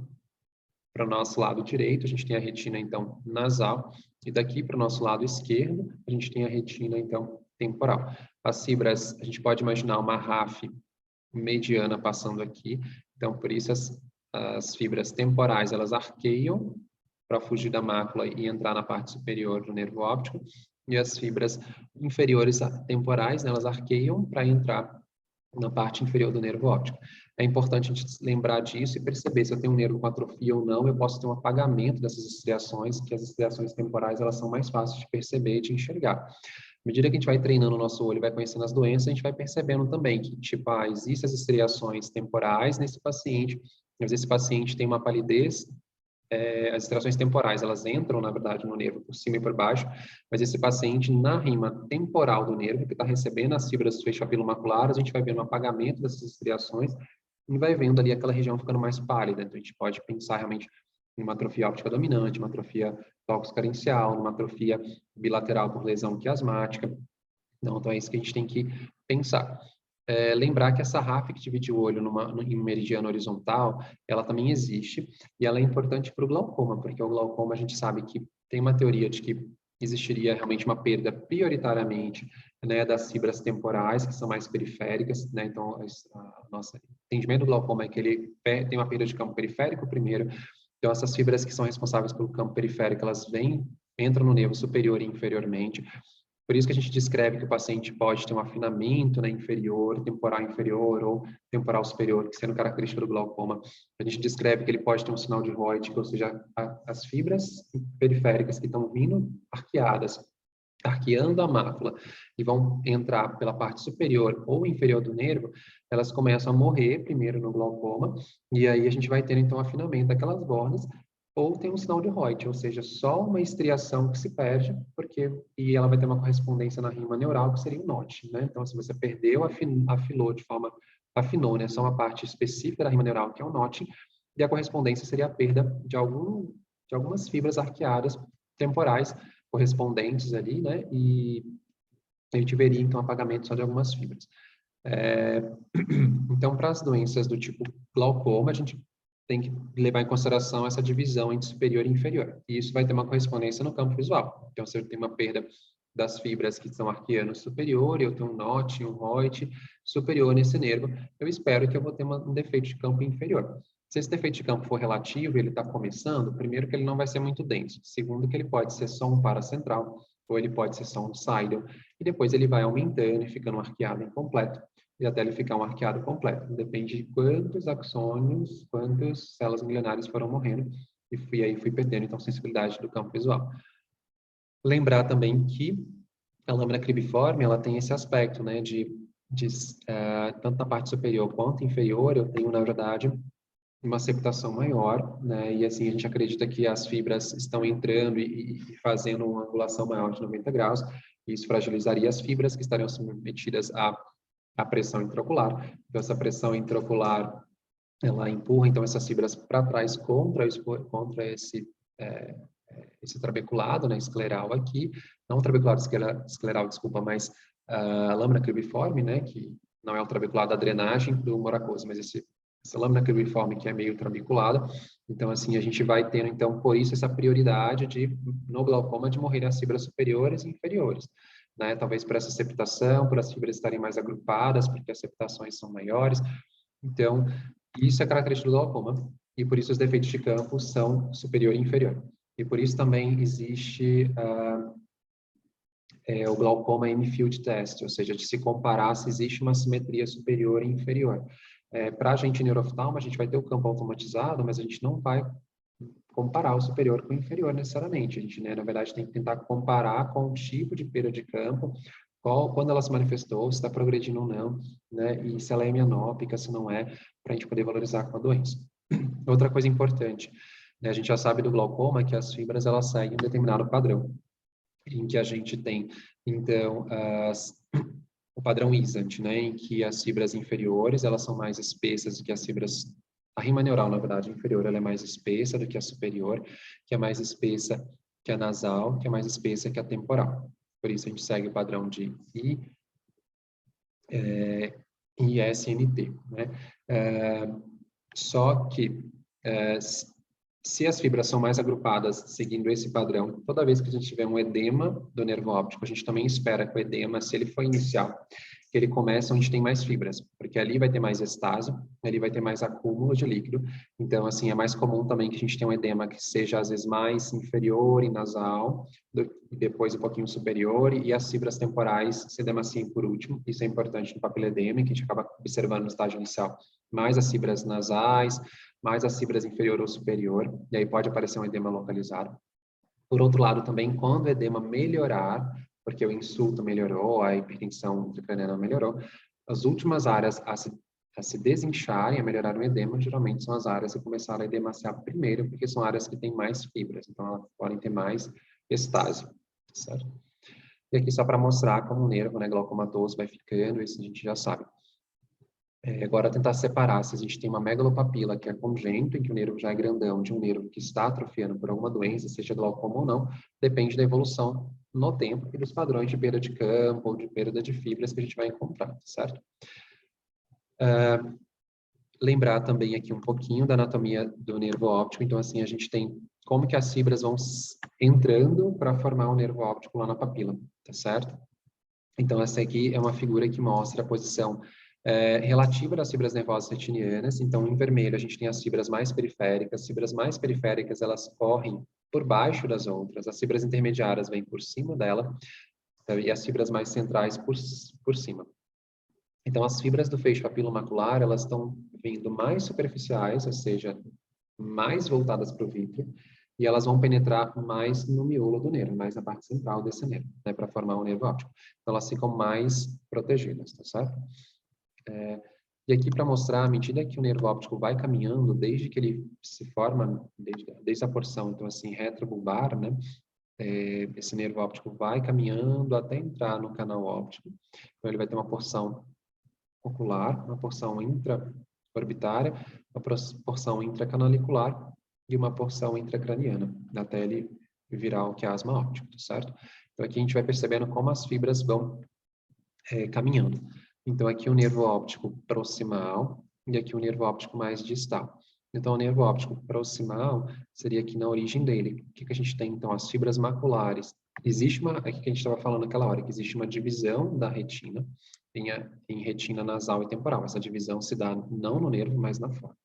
para o nosso lado direito, a gente tem a retina, então, nasal. E daqui para o nosso lado esquerdo, a gente tem a retina, então, temporal. As fibras, a gente pode imaginar uma RAF mediana passando aqui. Então, por isso, as fibras temporais, elas arqueiam para fugir da mácula e entrar na parte superior do nervo óptico, e as fibras inferiores temporais, né, elas arqueiam para entrar na parte inferior do nervo óptico. É importante a gente lembrar disso e perceber se eu tenho um nervo com atrofia ou não, eu posso ter um apagamento dessas estriações, que as estriações temporais, elas são mais fáceis de perceber e de enxergar. À medida que a gente vai treinando o nosso olho, vai conhecendo as doenças, a gente vai percebendo também que, tipo, existem as estriações temporais nesse paciente, mas esse paciente tem uma palidez, as extrações temporais, elas entram, na verdade, no nervo por cima e por baixo, mas esse paciente, na rima temporal do nervo, que está recebendo as fibras do feixe papilomacular, a gente vai vendo um apagamento dessas estriações e vai vendo ali aquela região ficando mais pálida. Então, a gente pode pensar realmente em uma atrofia óptica dominante, uma atrofia tóxico-carencial, uma atrofia bilateral por lesão quiasmática. Então, é isso que a gente tem que pensar. Lembrar que essa RAF que divide o olho em meridiano horizontal, ela também existe, e ela é importante para o glaucoma, porque o glaucoma a gente sabe que tem uma teoria de que existiria realmente uma perda prioritariamente, né, das fibras temporais, que são mais periféricas, né, então nosso entendimento do glaucoma é que ele tem uma perda de campo periférico primeiro, então essas fibras que são responsáveis pelo campo periférico, elas entram no nervo superior e inferiormente. Por isso que a gente descreve que o paciente pode ter um afinamento, né, inferior, temporal inferior ou temporal superior, que sendo característica do glaucoma. A gente descreve que ele pode ter um sinal de Reutemann, ou seja, as fibras periféricas que estão vindo arqueadas, arqueando a mácula e vão entrar pela parte superior ou inferior do nervo, elas começam a morrer primeiro no glaucoma, e aí a gente vai ter então afinamento daquelas bordas, ou tem um sinal de Reutemann, ou seja, só uma estriação que se perde, e ela vai ter uma correspondência na rima neural, que seria o NOT, né? Então, se você perdeu, afilou de forma afinou, né? Só uma parte específica da rima neural, que é o notching, e a correspondência seria a perda de algumas fibras arqueadas temporais correspondentes ali, né? E a gente veria, então, apagamento só de algumas fibras. Então, para as doenças do tipo glaucoma, a gente tem que levar em consideração essa divisão entre superior e inferior. E isso vai ter uma correspondência no campo visual. Então, se eu tenho uma perda das fibras que são arqueano superior, eu tenho um notch, um Reut superior nesse nervo, eu espero que eu vou ter um defeito de campo inferior. Se esse defeito de campo for relativo e ele está começando, primeiro que ele não vai ser muito denso, segundo que ele pode ser só um paracentral, ou ele pode ser só um sidal, e depois ele vai aumentando e ficando um arqueado incompleto, e até ele ficar um arqueado completo. Depende de quantos axônios, quantas células milionárias foram morrendo, e aí fui perdendo, então, sensibilidade do campo visual. Lembrar também que a lâmina cribiforme, ela tem esse aspecto, né, tanto na parte superior quanto inferior, eu tenho, na verdade, uma septação maior, né, e assim a gente acredita que as fibras estão entrando e fazendo uma angulação maior de 90 graus, e isso fragilizaria as fibras que estariam submetidas à pressão intraocular. Então, essa pressão intraocular, ela empurra, então, essas fibras para trás contra esse trabeculado, né, escleral aqui, não o trabeculado escleral, desculpa, mas a lâmina cribiforme, né, que não é o trabeculado da drenagem do moracoso, mas essa lâmina cribiforme que é meio trabeculada. Então, assim, a gente vai tendo, então, por isso, essa prioridade no glaucoma, de morrer as fibras superiores e inferiores, né? Talvez por essa septação, por as fibras estarem mais agrupadas, porque as septações são maiores. Então, isso é característico do glaucoma, e por isso os defeitos de campo são superior e inferior. E por isso também existe o glaucoma M-field test, ou seja, de se comparar se existe uma simetria superior e inferior. Para a gente neuroftalmo, a gente vai ter o campo automatizado, mas a gente não vai comparar o superior com o inferior necessariamente. A gente, né, na verdade, tem que tentar comparar com o tipo de perda de campo, quando ela se manifestou, se está progredindo ou não, né, e se ela é hemianópica, se não é, para a gente poder valorizar com a doença. Outra coisa importante, né, a gente já sabe do glaucoma que as fibras elas seguem um determinado padrão, em que a gente tem, então, o padrão ISANT, né, em que as fibras inferiores elas são mais espessas do que as fibras. A rima neural, na verdade, inferior, ela é mais espessa do que a superior, que é mais espessa que a nasal, que é mais espessa que a temporal. Por isso a gente segue o padrão de ISNT, né? Só que se as fibras são mais agrupadas seguindo esse padrão, toda vez que a gente tiver um edema do nervo óptico, a gente também espera que o edema, se ele for inicial, que ele comece onde tem mais fibras, porque ali vai ter mais estásio, ali vai ter mais acúmulo de líquido. Então, assim, é mais comum também que a gente tenha um edema que seja, às vezes, mais inferior e nasal, e depois um pouquinho superior, e as fibras temporais se edemaciem por último. Isso é importante no papiledema, que a gente acaba observando no estágio inicial, mais as fibras nasais, mais as fibras inferior ou superior, e aí pode aparecer um edema localizado. Por outro lado, também, quando o edema melhorar, porque o insulto melhorou, a hipertensão intracraniana melhorou, as últimas áreas a se desincharem, a melhorar o edema, geralmente são as áreas que começaram a edemaciar primeiro, porque são áreas que têm mais fibras, então elas podem ter mais estásio, certo? E aqui só para mostrar como o nervo, né, glaucomatoso vai ficando, isso a gente já sabe. Agora, tentar separar se a gente tem uma megalopapila que é congênito, em que o nervo já é grandão, de um nervo que está atrofiando por alguma doença, seja glaucoma ou não, depende da evolução no tempo e dos padrões de perda de campo ou de perda de fibras que a gente vai encontrar, certo? Lembrar também aqui um pouquinho da anatomia do nervo óptico. Então, assim, a gente tem como que as fibras vão entrando para formar o nervo óptico lá na papila, tá certo? Então, essa aqui é uma figura que mostra a posição relativa das fibras nervosas retinianas. Então, em vermelho, a gente tem as fibras mais periféricas. As fibras mais periféricas, elas correm por baixo das outras. As fibras intermediárias vêm por cima dela, e as fibras mais centrais por cima. Então, as fibras do feixe papilomacular, elas estão vindo mais superficiais, ou seja, mais voltadas para o vítreo, e elas vão penetrar mais no miolo do nervo, mais na parte central desse nervo, né, para formar o nervo óptico. Então, elas ficam mais protegidas, tá certo? E aqui para mostrar, à medida que o nervo óptico vai caminhando, desde que ele se forma, desde a porção, então assim, retrobulbar, né? Esse nervo óptico vai caminhando até entrar no canal óptico. Então ele vai ter uma porção ocular, uma porção intraorbitária, uma porção intracanalicular e uma porção intracraniana, até ele virar o quiasma óptico, certo? Então, aqui a gente vai percebendo como as fibras vão caminhando. Então, aqui o nervo óptico proximal e aqui o nervo óptico mais distal. Então, o nervo óptico proximal seria aqui na origem dele. O que a gente tem, então? As fibras maculares. Existe uma, aqui que a gente estava falando naquela hora, que existe uma divisão da retina em retina nasal e temporal. Essa divisão se dá não no nervo, mas na forma.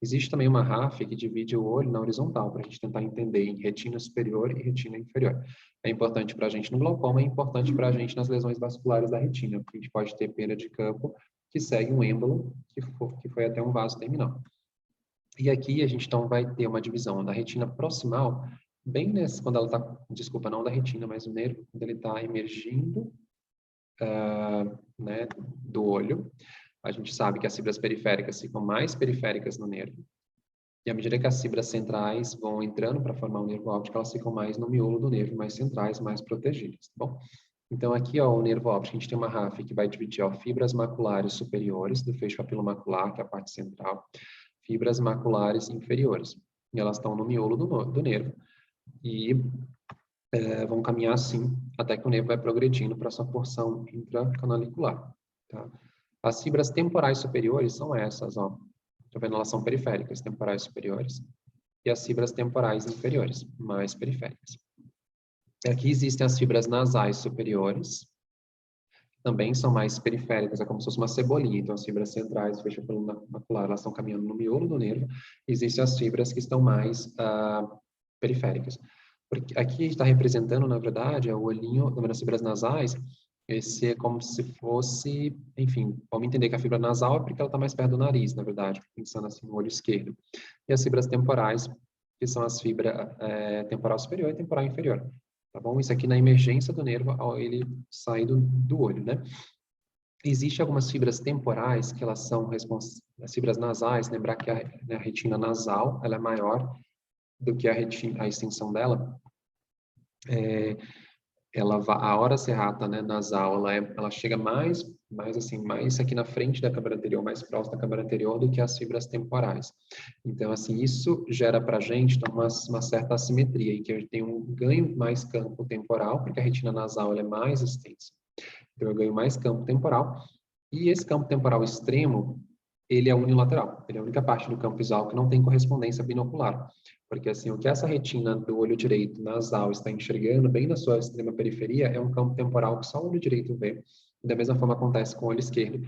Existe também uma ráfia que divide o olho na horizontal, para a gente tentar entender em retina superior e retina inferior. É importante para a gente no glaucoma, é importante para a gente nas lesões vasculares da retina, porque a gente pode ter perda de campo que segue um êmbolo, que foi até um vaso terminal. E aqui a gente então vai ter uma divisão da retina proximal, bem nessa, quando ela está, desculpa, não da retina, mas o nervo, quando ele está emergindo né, do olho. A gente sabe que as fibras periféricas ficam mais periféricas no nervo. E à medida que as fibras centrais vão entrando para formar o nervo óptico, elas ficam mais no miolo do nervo, mais centrais, mais protegidas, tá bom? Então, aqui, ó, o nervo óptico, a gente tem uma ráfia que vai dividir, ó, fibras maculares superiores do feixe papilomacular, que é a parte central, fibras maculares inferiores. E elas estão no miolo do nervo. E vão caminhar assim, até que o nervo vai progredindo para sua porção intracanalicular, tá? As fibras temporais superiores são essas, ó. Tô vendo, elas são periféricas, temporais superiores. E as fibras temporais inferiores, mais periféricas. Aqui existem as fibras nasais superiores, também são mais periféricas, é como se fosse uma cebolinha. Então, as fibras centrais, fecha pelo macular, elas estão caminhando no miolo do nervo. Existem as fibras que estão mais periféricas. Porque aqui a gente está representando, na verdade, o olhinho das fibras nasais. Esse é como se fosse, enfim, vamos entender que a fibra nasal é porque ela está mais perto do nariz, na verdade, pensando assim no olho esquerdo. E as fibras temporais, que são as fibras temporal superior e temporal inferior. Tá bom? Isso aqui na emergência do nervo ao ele sair do olho, né? Existem algumas fibras temporais que elas são as fibras nasais, lembrar que a retina nasal, ela é maior do que a extensão dela. A hora serrata, né, nasal, ela chega mais assim, mais aqui na frente da câmara anterior, mais próxima da câmara anterior do que as fibras temporais. Então, assim, isso gera para a gente então, uma certa assimetria, em que a gente tem um ganho mais campo temporal, porque a retina nasal ela é mais extensa. Então, eu ganho mais campo temporal, e esse campo temporal extremo, ele é unilateral. Ele é a única parte do campo visual que não tem correspondência binocular. Porque, assim, o que essa retina do olho direito nasal está enxergando bem na sua extrema periferia é um campo temporal que só o olho direito vê. Da mesma forma acontece com o olho esquerdo,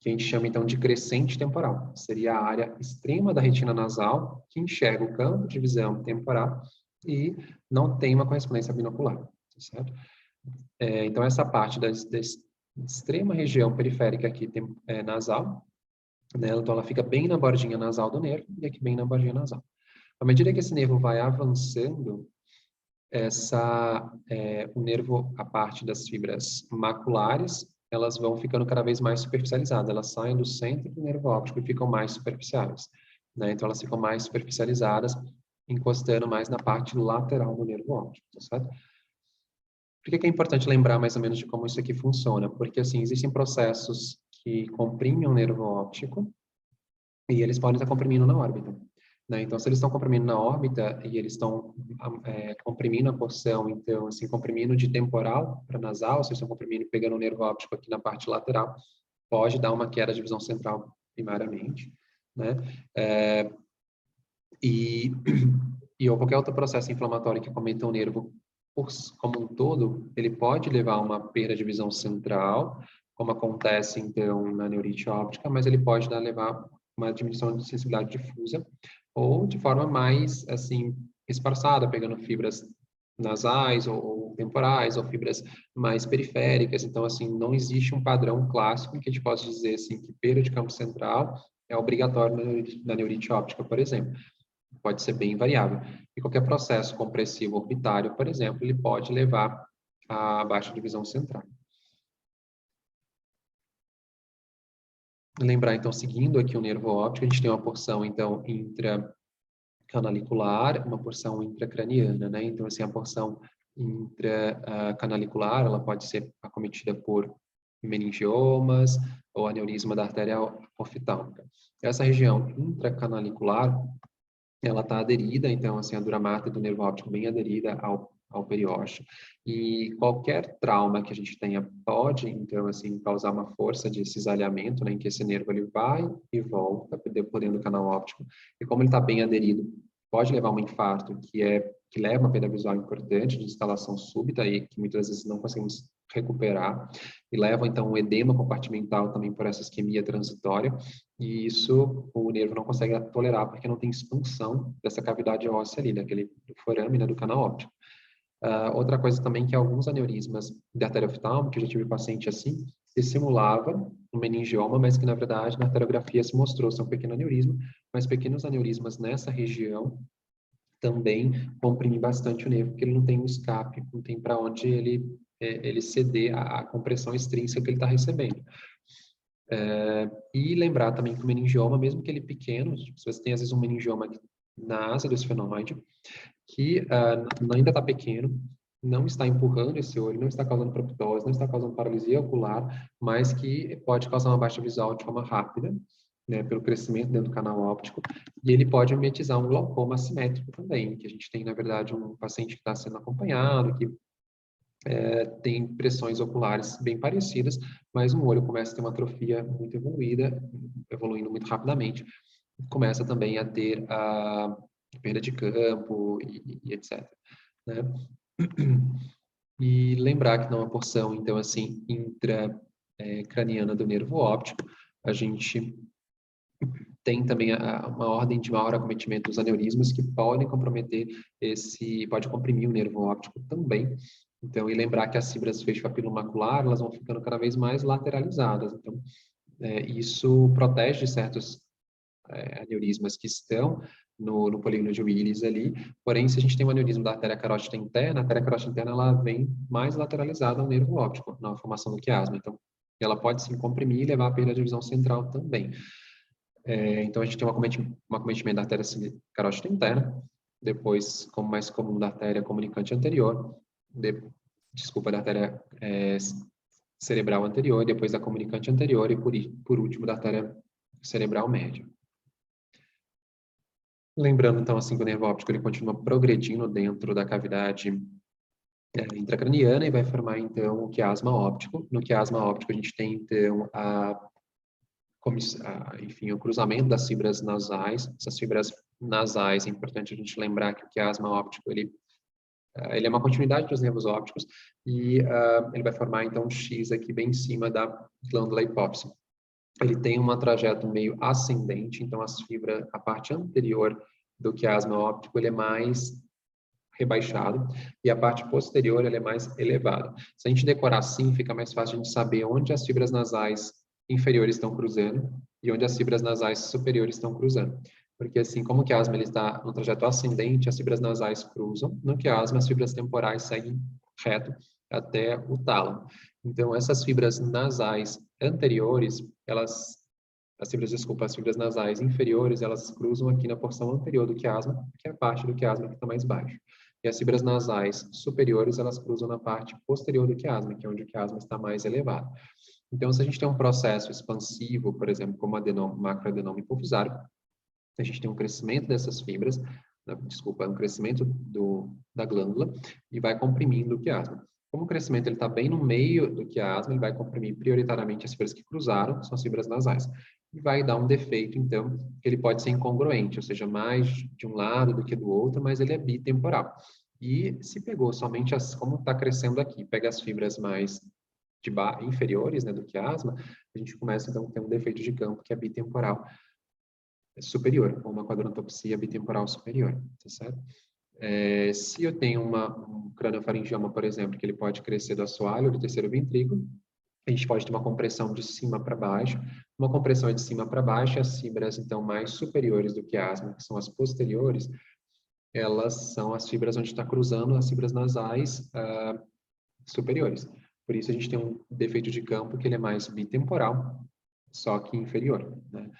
que a gente chama, então, de crescente temporal. Seria a área extrema da retina nasal que enxerga o campo de visão temporal e não tem uma correspondência binocular, certo? Então, essa parte da extrema região periférica aqui nasal, né? Então, ela fica bem na bordinha nasal do nervo e aqui bem na bordinha nasal. À medida que esse nervo vai avançando, o nervo, a parte das fibras maculares, elas vão ficando cada vez mais superficializadas. Elas saem do centro do nervo óptico e ficam mais superficiais, né? Então, elas ficam mais superficializadas, encostando mais na parte lateral do nervo óptico, tá certo? Por que é importante lembrar mais ou menos de como isso aqui funciona? Porque, assim, existem processos que comprimem o nervo óptico e eles podem estar comprimindo na órbita, né? Então, se eles estão comprimindo na órbita e eles estão comprimindo a porção, então, assim, comprimindo de temporal para nasal, se eles estão comprimindo e pegando o nervo óptico aqui na parte lateral, pode dar uma queda de visão central primariamente, né? Ou qualquer outro processo inflamatório que cometa o nervo como um todo, ele pode levar a uma perda de visão central, como acontece, então, na neurite óptica, mas ele pode levar a uma diminuição de sensibilidade difusa, ou de forma mais, assim, esparçada, pegando fibras nasais ou temporais, ou fibras mais periféricas. Então, assim, não existe um padrão clássico em que a gente possa dizer, assim, que perda de campo central é obrigatório na neurite óptica, por exemplo. Pode ser bem variável. E qualquer processo compressivo orbitário, por exemplo, ele pode levar a baixa divisão central. Lembrar, então, seguindo aqui o nervo óptico, a gente tem uma porção, então, intracanalicular, uma porção intracraniana, né? Então, assim, a porção intracanalicular, ela pode ser acometida por meningiomas ou aneurisma da artéria oftálmica. Essa região intracanalicular, ela está aderida, então, assim, a dura mater do nervo óptico bem aderida ao periósteo, e qualquer trauma que a gente tenha pode, então, assim, causar uma força de cisalhamento, né, em que esse nervo ele vai e volta por dentro do canal óptico, e como ele está bem aderido, pode levar a um infarto, que leva a uma perda visual importante, de instalação súbita, e que muitas vezes não conseguimos recuperar, e leva, então, um edema compartimental também por essa isquemia transitória, e isso o nervo não consegue tolerar, porque não tem expansão dessa cavidade óssea ali, daquele forame, né, do canal óptico. Outra coisa também que alguns aneurismas de artéria oftálmica, que eu já tive paciente assim, se simulava um meningioma, mas que na verdade na arteriografia se mostrou ser um pequeno aneurisma, mas pequenos aneurismas nessa região também comprimem bastante o nervo, porque ele não tem um escape, não tem para onde ele ceder à compressão extrínseca que ele está recebendo. E lembrar também que o meningioma, mesmo que ele pequeno, se você tem às vezes um meningioma na asa do esfenoide, que ainda está pequeno, não está empurrando esse olho, não está causando proptose, não está causando paralisia ocular, mas que pode causar uma baixa visual de forma rápida, né, pelo crescimento dentro do canal óptico, e ele pode mimetizar um glaucoma assimétrico também, que a gente tem, na verdade, um paciente que está sendo acompanhado, que tem pressões oculares bem parecidas, mas um olho começa a ter uma atrofia muito evoluída, evoluindo muito rapidamente, começa também a ter a perda de campo e etc. Né? E lembrar que numa porção, então, assim, intracraniana do nervo óptico, a gente tem também uma ordem de maior acometimento dos aneurismas que podem comprometer pode comprimir o nervo óptico também. Então, e lembrar que as fibras feixe papilomacular, elas vão ficando cada vez mais lateralizadas. Então, isso protege de certos aneurismas que estão no polígono de Willis ali. Porém, se a gente tem um aneurisma da artéria carótida interna, a artéria carótida interna ela vem mais lateralizada ao nervo óptico, na formação do quiasma. Então, ela pode se comprimir e levar à perda de visão central também. Então, a gente tem um acometimento da artéria carótida interna, depois, como mais comum, da artéria comunicante anterior, da artéria cerebral anterior, depois da comunicante anterior e, por último, da artéria cerebral média. Lembrando, então, assim, que o nervo óptico ele continua progredindo dentro da cavidade intracraniana e vai formar, então, o quiasma óptico. No quiasma óptico, a gente tem, então, enfim, o cruzamento das fibras nasais. Essas fibras nasais, é importante a gente lembrar que o quiasma óptico, ele é uma continuidade dos nervos ópticos e ele vai formar, então, um X aqui bem em cima da glândula hipófise. Ele tem um trajeto meio ascendente, então a parte anterior do quiasma óptico, ele é mais rebaixado e a parte posterior ele é mais elevada. Se a gente decorar assim, fica mais fácil a gente saber onde as fibras nasais inferiores estão cruzando e onde as fibras nasais superiores estão cruzando. Porque assim, como o quiasma ele está no trajeto ascendente, as fibras nasais cruzam, no quiasma as fibras temporais seguem reto até o tálamo. Então, essas fibras nasais anteriores, as fibras nasais inferiores, elas cruzam aqui na porção anterior do quiasma, que é a parte do quiasma que está mais baixo. E as fibras nasais superiores, elas cruzam na parte posterior do quiasma, que é onde o quiasma está mais elevado. Então, se a gente tem um processo expansivo, por exemplo, como macroadenoma hipofisário, a gente tem um crescimento dessas fibras, um crescimento da glândula e vai comprimindo o quiasma. Como o crescimento está bem no meio do quiasma, ele vai comprimir prioritariamente as fibras que cruzaram, são as fibras nasais, e vai dar um defeito, então, que ele pode ser incongruente, ou seja, mais de um lado do que do outro, mas ele é bitemporal. E se pegou somente como está crescendo aqui, pega as fibras mais inferiores, né, do quiasma, a gente começa, então, a ter um defeito de campo que é bitemporal superior, ou uma quadrantopsia bitemporal superior, tá certo? Se eu tenho um craniofaringioma, por exemplo, que ele pode crescer do assoalho, do terceiro ventrículo, a gente pode ter uma compressão de cima para baixo. Uma compressão de cima para baixo, as fibras, então, mais superiores do quiasma, que são as posteriores, elas são as fibras onde está cruzando as fibras nasais superiores. Por isso, a gente tem um defeito de campo que ele é mais bitemporal, só que inferior, né?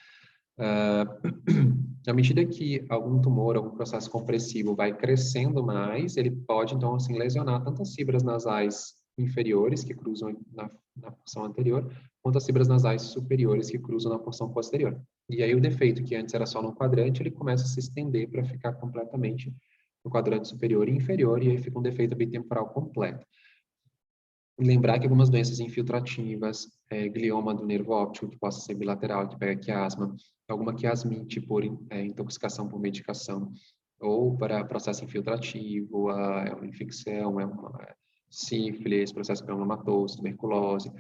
À medida que algum tumor, algum processo compressivo vai crescendo mais, ele pode, então, assim, lesionar tanto as fibras nasais inferiores, que cruzam na porção anterior, quanto as fibras nasais superiores, que cruzam na porção posterior. E aí o defeito, que antes era só no quadrante, ele começa a se estender para ficar completamente no quadrante superior e inferior, e aí fica um defeito bitemporal completo. Lembrar que algumas doenças infiltrativas, glioma do nervo óptico, que possa ser bilateral, que pega quiasma, alguma quiasmite por intoxicação por medicação, ou para processo infiltrativo, é uma infecção, é uma sífilis, processo granulomatoso, tuberculose,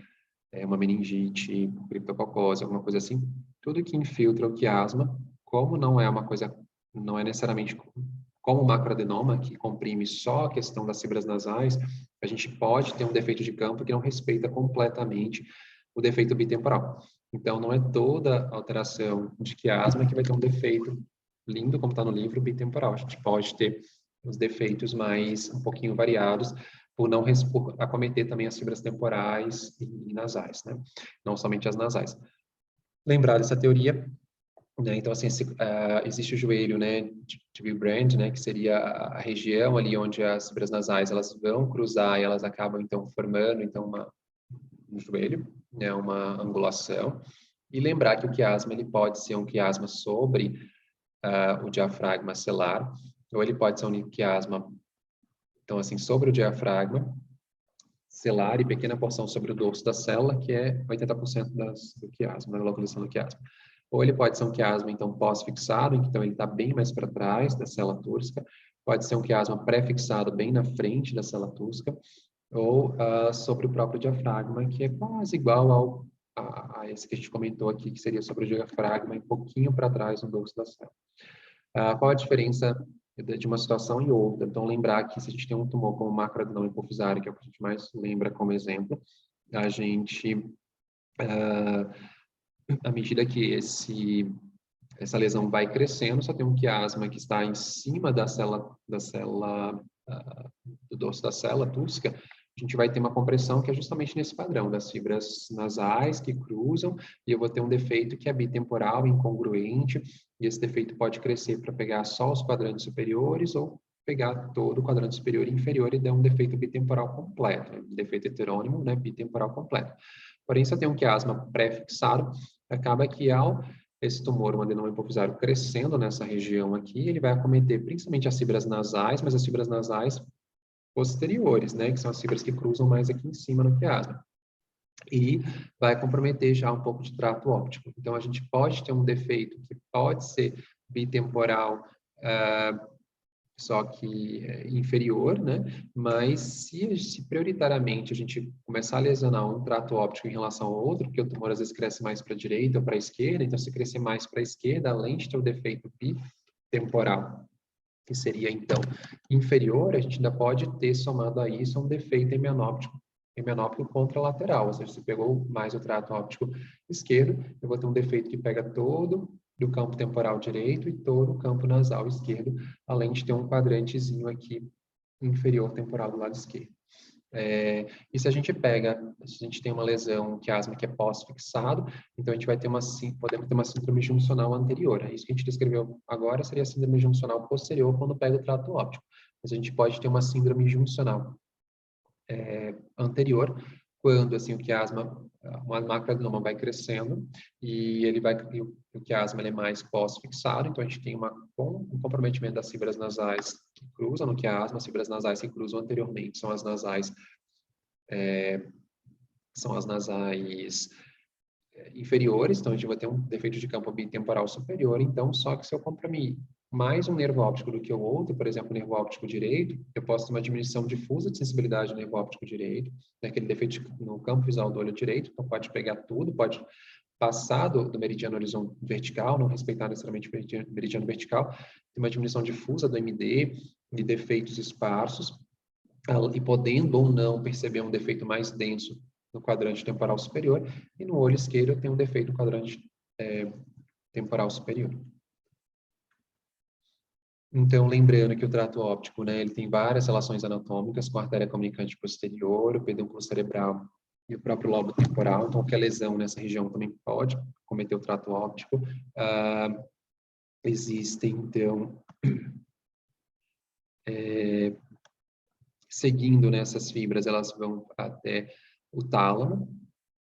uma meningite, criptococose, alguma coisa assim. Tudo que infiltra o quiasma, como não é uma coisa, não é necessariamente como o macroadenoma, que comprime só a questão das fibras nasais, a gente pode ter um defeito de campo que não respeita completamente o defeito bitemporal. Então, não é toda alteração de quiasma que vai ter um defeito lindo, como está no livro, bitemporal. A gente pode ter os defeitos mais um pouquinho variados, por acometer também as fibras temporais e nasais, né? Não somente as nasais. Lembrar dessa teoria, né? Então, assim, existe o joelho, né, de Willebrand, né, que seria a região ali onde as fibras nasais elas vão cruzar e elas acabam, então, formando, então, um joelho, né, uma angulação. E lembrar que o quiasma, ele pode ser um quiasma sobre o diafragma celular, ou ele pode ser um quiasma, então, assim, sobre o diafragma celular e pequena porção sobre o dorso da célula, que é 80% do quiasma, da localização do quiasma. Ou ele pode ser um quiasma, então, pós-fixado, então ele está bem mais para trás da célula túrcica. Pode ser um quiasma pré-fixado bem na frente da célula túrcica. Ou sobre o próprio diafragma, que é quase igual a esse que a gente comentou aqui, que seria sobre o diafragma, um pouquinho para trás no dorso da célula. Qual a diferença de uma situação e outra? Então, lembrar que se a gente tem um tumor como macroadenoma hipofisário, que é o que a gente mais lembra como exemplo, a gente, à medida que essa lesão vai crescendo, só tem um quiasma que está em cima da célula do dorso da célula túrcica, a gente vai ter uma compressão que é justamente nesse padrão das fibras nasais que cruzam, e eu vou ter um defeito que é bitemporal, incongruente, e esse defeito pode crescer para pegar só os quadrantes superiores ou pegar todo o quadrante superior e inferior e dar um defeito bitemporal completo, né? Defeito heterônimo, né? Bitemporal completo. Porém, se eu tenho um quiasma pré-fixado, acaba que ao esse tumor, um adenoma hipofisário, crescendo nessa região aqui, ele vai acometer principalmente as fibras nasais, mas as fibras nasais posteriores, né, que são as fibras que cruzam mais aqui em cima no quiasma. E vai comprometer já um pouco de trato óptico. Então, a gente pode ter um defeito que pode ser bitemporal, só que inferior, né? Mas se prioritariamente a gente começar a lesionar um trato óptico em relação ao outro, porque o tumor às vezes cresce mais para a direita ou para a esquerda, então se crescer mais para a esquerda, além de ter o defeito bitemporal, que seria então inferior, a gente ainda pode ter somado a isso um defeito hemianóptico contralateral, ou seja, se pegou mais o trato óptico esquerdo, eu vou ter um defeito que pega todo do campo temporal direito e todo o campo nasal esquerdo, além de ter um quadrantezinho aqui inferior temporal do lado esquerdo. E se a gente tem uma lesão, um quiasma que é pós-fixado, então a gente vai ter podemos ter uma síndrome juncional anterior. Isso que a gente descreveu agora seria a síndrome juncional posterior quando pega o trato óptico. Mas a gente pode ter uma síndrome juncional anterior, quando assim o quiasma, uma macroadenoma vai crescendo e o quiasma ele é mais pós-fixado, então a gente tem um comprometimento das fibras nasais que cruzam no quiasma, as fibras nasais que cruzam anteriormente são as nasais inferiores, então a gente vai ter um defeito de campo bitemporal superior, então só que se eu comprimir mais um nervo óptico do que o outro, por exemplo, o nervo óptico direito, eu posso ter uma diminuição difusa de sensibilidade do nervo óptico direito, aquele defeito no campo visual do olho direito, então pode pegar tudo, pode passar do meridiano horizontal vertical, não respeitar necessariamente o meridiano vertical, tem uma diminuição difusa do MD, de defeitos esparsos, e podendo ou não perceber um defeito mais denso no quadrante temporal superior, e no olho esquerdo tem um defeito no quadrante temporal superior. Então, lembrando que o trato óptico, né, ele tem várias relações anatômicas com a artéria comunicante posterior, o pedúnculo cerebral e o próprio lobo temporal. Então, qualquer lesão nessa região também pode cometer o trato óptico. Existem, então, seguindo nessas fibras, elas vão até o tálamo,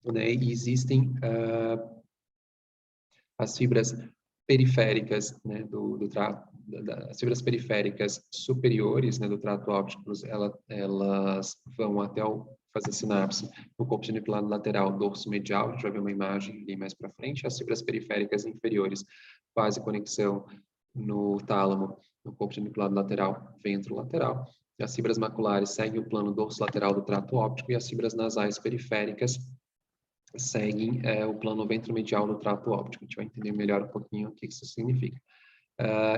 né? E existem as fibras periféricas, né, as fibras periféricas superiores, né, do trato óptico, elas vão até fazer sinapse no corpo geniculado lateral dorso medial, a gente vai ver uma imagem ali mais para frente. As fibras periféricas inferiores fazem conexão no tálamo, no corpo geniculado lateral, ventro lateral. As fibras maculares seguem o plano dorso lateral do trato óptico e as fibras nasais periféricas seguem o plano ventromedial do trato óptico. A gente vai entender melhor um pouquinho o que isso significa.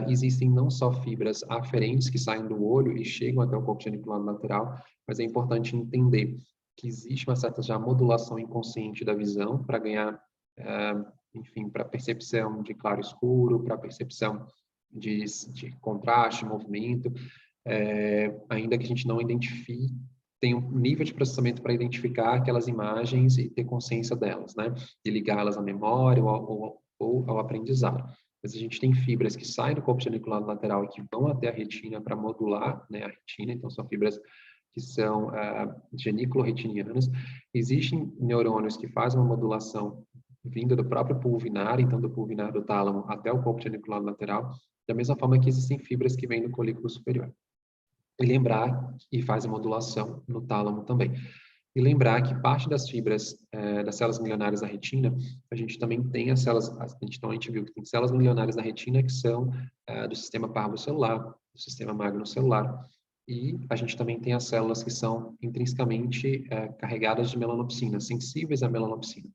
Existem não só fibras aferentes que saem do olho e chegam até o corpo geniculado lateral, mas é importante entender que existe uma certa já modulação inconsciente da visão para ganhar, enfim, para percepção de claro escuro, para percepção de contraste, movimento, ainda que a gente não identifique, tem um nível de processamento para identificar aquelas imagens e ter consciência delas, né? E ligá-las à memória ou ao aprendizado. Mas a gente tem fibras que saem do corpo geniculado lateral e que vão até a retina para modular, né, a retina. Então, são fibras que são geniculo-retinianas. Existem neurônios que fazem uma modulação vinda do próprio pulvinar, então do pulvinar do tálamo até o corpo geniculado lateral, da mesma forma que existem fibras que vêm do colículo superior. E lembrar que faz a modulação no tálamo também. E lembrar que parte das fibras das células milionárias da retina, a gente também tem as células, então a gente viu que tem células milionárias da retina que são do sistema parvocelular, do sistema magnocelular, e a gente também tem as células que são intrinsecamente carregadas de melanopsina, sensíveis à melanopsina.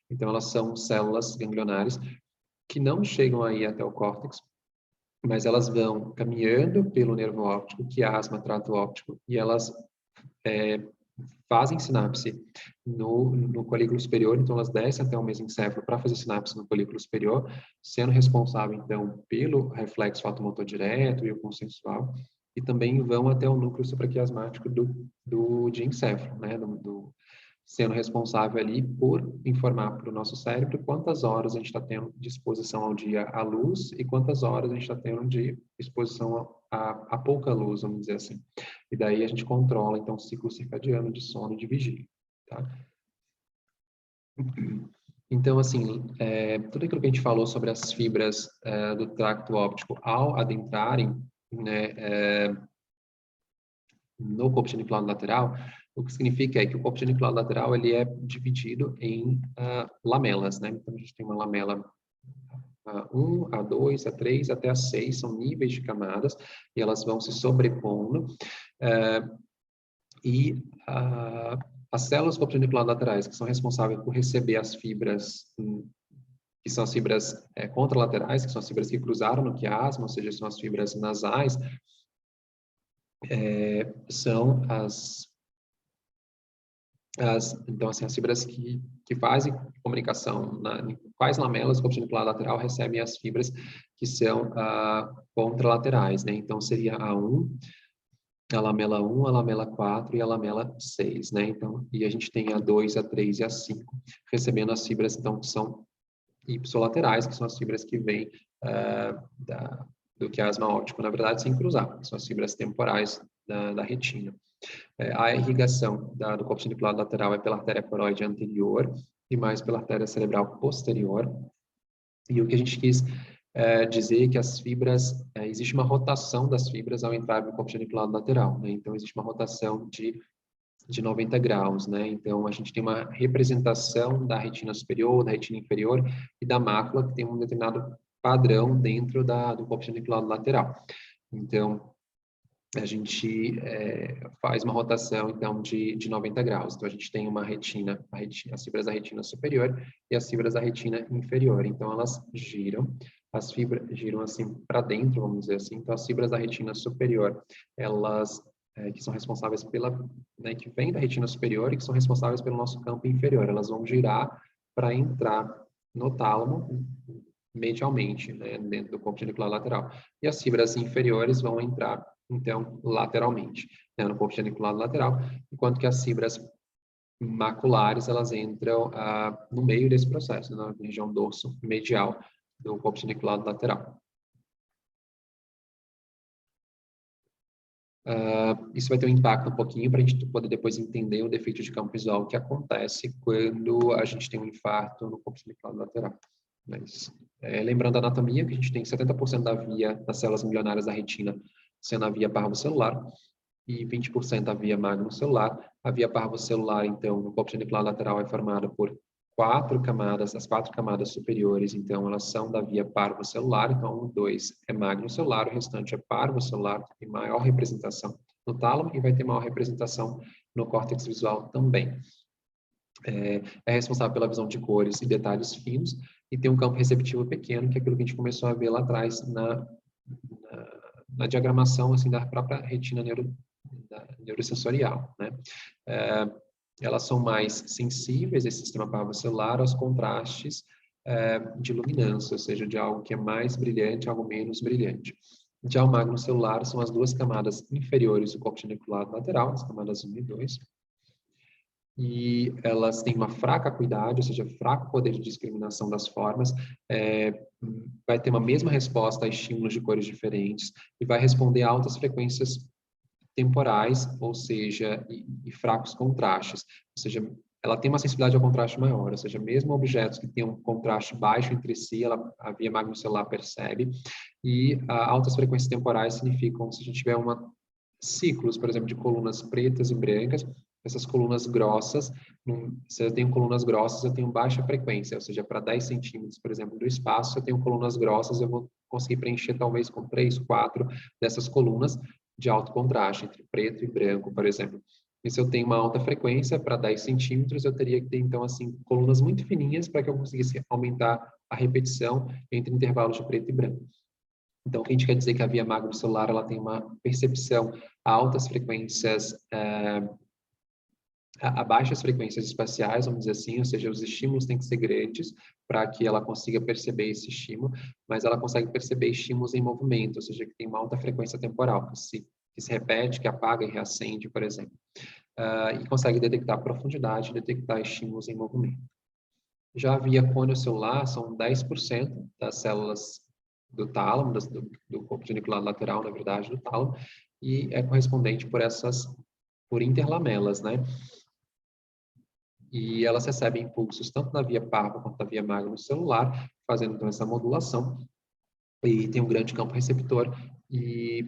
Então elas são células ganglionares que não chegam aí até o córtex, mas elas vão caminhando pelo nervo óptico, quiasma, trato óptico, e elas fazem sinapse no colículo superior, então elas descem até o mesencéfalo para fazer sinapse no colículo superior, sendo responsável, então, pelo reflexo fotomotor direto e o consensual, e também vão até o núcleo supraquiasmático do diencéfalo, né, sendo responsável ali por informar para o nosso cérebro quantas horas a gente está tendo de exposição ao dia à luz e quantas horas a gente está tendo de exposição a pouca luz, vamos dizer assim. E daí a gente controla, então, o ciclo circadiano de sono e de vigília, tá? Então, assim, tudo aquilo que a gente falou sobre as fibras do tracto óptico ao adentrarem, né, no corpo geniculado lateral, o que significa é que o corpo geniculado lateral ele é dividido em lamelas, né? Então, a gente tem uma lamela A1, A2, A3, até A6, são níveis de camadas, e elas vão se sobrepondo. As células corpogeniculado laterais, que são responsáveis por receber as fibras, que são as fibras contralaterais, que são as fibras que cruzaram no quiasma, ou seja, são as fibras nasais, são então, assim, as fibras que fazem comunicação, quais lamelas do corpo genicular lateral recebem as fibras que são contralaterais, né? Então, seria a lamela 1, a lamela 4 e a lamela 6, né? Então, e a gente tem a 2, a 3 e a 5, recebendo as fibras, então, que são ipsilaterais, que são as fibras que vêm do quiasma óptico, na verdade, sem cruzar, que são as fibras temporais da retina. A irrigação do corpo genicular lateral é pela artéria coroide anterior e mais pela artéria cerebral posterior. E o que a gente quis dizer é que as fibras, existe uma rotação das fibras ao entrar no corpo genicular lateral, né? Então, existe uma rotação de 90 graus, né? Então, a gente tem uma representação da retina superior, da retina inferior e da mácula, que tem um determinado padrão dentro do corpo genicular lateral. Então, a gente faz uma rotação, então, de 90 graus. Então, a gente tem uma retina, as fibras da retina superior e as fibras da retina inferior. Então, elas giram, as fibras giram, assim, para dentro, vamos dizer assim. Então, as fibras da retina superior, elas, que são responsáveis né, que vêm da retina superior e que são responsáveis pelo nosso campo inferior, elas vão girar para entrar no tálamo, medialmente, né, dentro do corpo genicular lateral. E as fibras inferiores vão entrar, então, lateralmente, né, no corpo genicular lateral, enquanto que as fibras maculares, elas entram no meio desse processo, na região dorso medial do corpo genicular lateral. Isso vai ter um impacto um pouquinho para a gente poder depois entender o defeito de campo visual que acontece quando a gente tem um infarto no corpo seminclado lateral. Mas, lembrando a anatomia, que a gente tem 70% da via das células milionárias da retina sendo a via parvocelular e 20% a via magnocelular. A via parvocelular, então, no corpo genicular lateral é formada por 4 camadas, as 4 camadas superiores, então, elas são da via parvocelular, então, 1, 2 é magnocelular, o restante é parvocelular, tem maior representação no tálamo e vai ter maior representação no córtex visual também. É responsável pela visão de cores e detalhes finos e tem um campo receptivo pequeno, que é aquilo que a gente começou a ver lá atrás na diagramação assim, da própria retina neurosensorial, né? Elas são mais sensíveis, esse sistema parvocelular, aos contrastes de luminância, ou seja, de algo que é mais brilhante, algo menos brilhante. Já o magnocelular são as 2 camadas inferiores do corpo genicular lateral, as camadas 1 e 2, e elas têm uma fraca acuidade, ou seja, fraco poder de discriminação das formas, vai ter uma mesma resposta a estímulos de cores diferentes e vai responder a altas frequências temporais, ou seja, e fracos contrastes, ou seja, ela tem uma sensibilidade ao contraste maior, ou seja, mesmo objetos que tenham um contraste baixo entre si, a via magnocelular percebe, e altas frequências temporais significam, se a gente tiver ciclos, por exemplo, de colunas pretas e brancas, essas colunas grossas, se eu tenho colunas grossas, eu tenho baixa frequência, ou seja, para 10 centímetros, por exemplo, do espaço, se eu tenho colunas grossas, eu vou conseguir preencher talvez com 3, 4 dessas colunas de alto contraste, entre preto e branco, por exemplo. E se eu tenho uma alta frequência, para 10 centímetros, eu teria que ter, então, assim, colunas muito fininhas para que eu conseguisse aumentar a repetição entre intervalos de preto e branco. Então, o que a gente quer dizer que a via magnocelular, ela tem uma percepção a altas frequências, a baixas frequências espaciais, vamos dizer assim, ou seja, os estímulos têm que ser grandes para que ela consiga perceber esse estímulo, mas ela consegue perceber estímulos em movimento, ou seja, que tem uma alta frequência temporal, que se repete, que apaga e reacende, por exemplo. E consegue detectar profundidade, detectar estímulos em movimento. Já a via coniocelular são 10% das células do tálamo, do corpo genicular lateral, na verdade, do tálamo, e é correspondente por interlamelas, né? E elas recebem impulsos tanto da via parva quanto da via magnocelular, fazendo então essa modulação, e tem um grande campo receptor e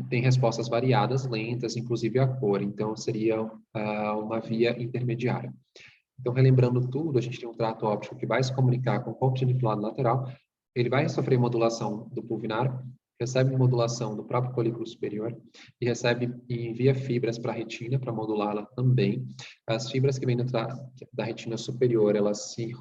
tem respostas variadas, lentas, inclusive a cor, então seria uma via intermediária. Então, relembrando tudo, a gente tem um trato óptico que vai se comunicar com o corpo genicular lateral, ele vai sofrer modulação do pulvinar, recebe modulação do próprio folículo superior e recebe e envia fibras para a retina para modulá-la também. As fibras que vêm da retina superior, elas se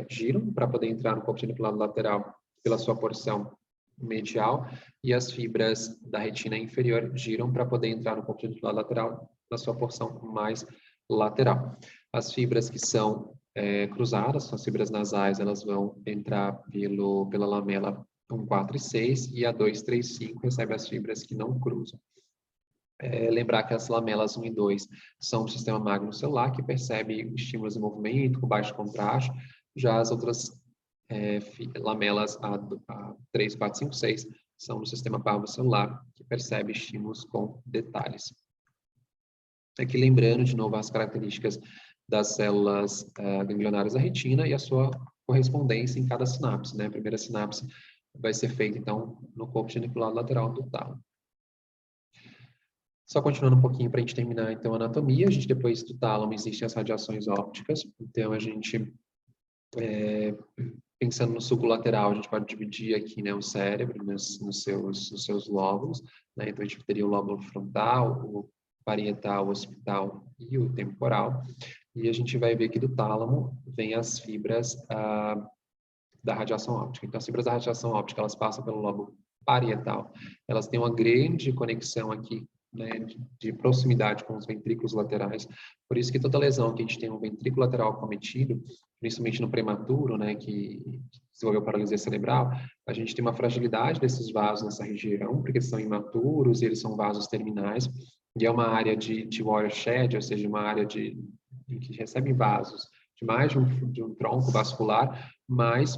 giram para poder entrar no corpo genicular lateral pela sua porção medial e as fibras da retina inferior giram para poder entrar no corpo genicular lateral na sua porção mais lateral. As fibras que são cruzadas, as fibras nasais, elas vão entrar pela lamela 1, 4 e 6, e a 2, 3, 5 recebe as fibras que não cruzam. Lembrar que as lamelas 1 e 2 são do sistema magnocelular, que percebe estímulos em movimento, com baixo contraste, já as outras lamelas a 3, 4, 5, 6 são do sistema parvocelular, que percebe estímulos com detalhes. Aqui lembrando, de novo, as características das células ganglionárias da retina e a sua correspondência em cada sinapse, né? A primeira sinapse vai ser feita, então, no corpo genicular lateral do tálamo. Só continuando um pouquinho para a gente terminar, então, a anatomia. A gente, depois do tálamo, existem as radiações ópticas. Então, a gente, pensando no sulco lateral, a gente pode dividir aqui, né, o cérebro nos seus lóbulos, né? Então, a gente teria o lóbulo frontal, o parietal, o occipital e o temporal. E a gente vai ver que do tálamo vem as fibras da radiação óptica. Então, as fibras da radiação óptica, elas passam pelo lobo parietal. Elas têm uma grande conexão aqui, né, de proximidade com os ventrículos laterais. Por isso que toda lesão que a gente tem um ventrículo lateral acometido, principalmente no prematuro, né, que desenvolveu paralisia cerebral, a gente tem uma fragilidade desses vasos nessa região, porque eles são imaturos e eles são vasos terminais, e é uma área de watershed, ou seja, uma área que recebe vasos de mais de um tronco vascular, mas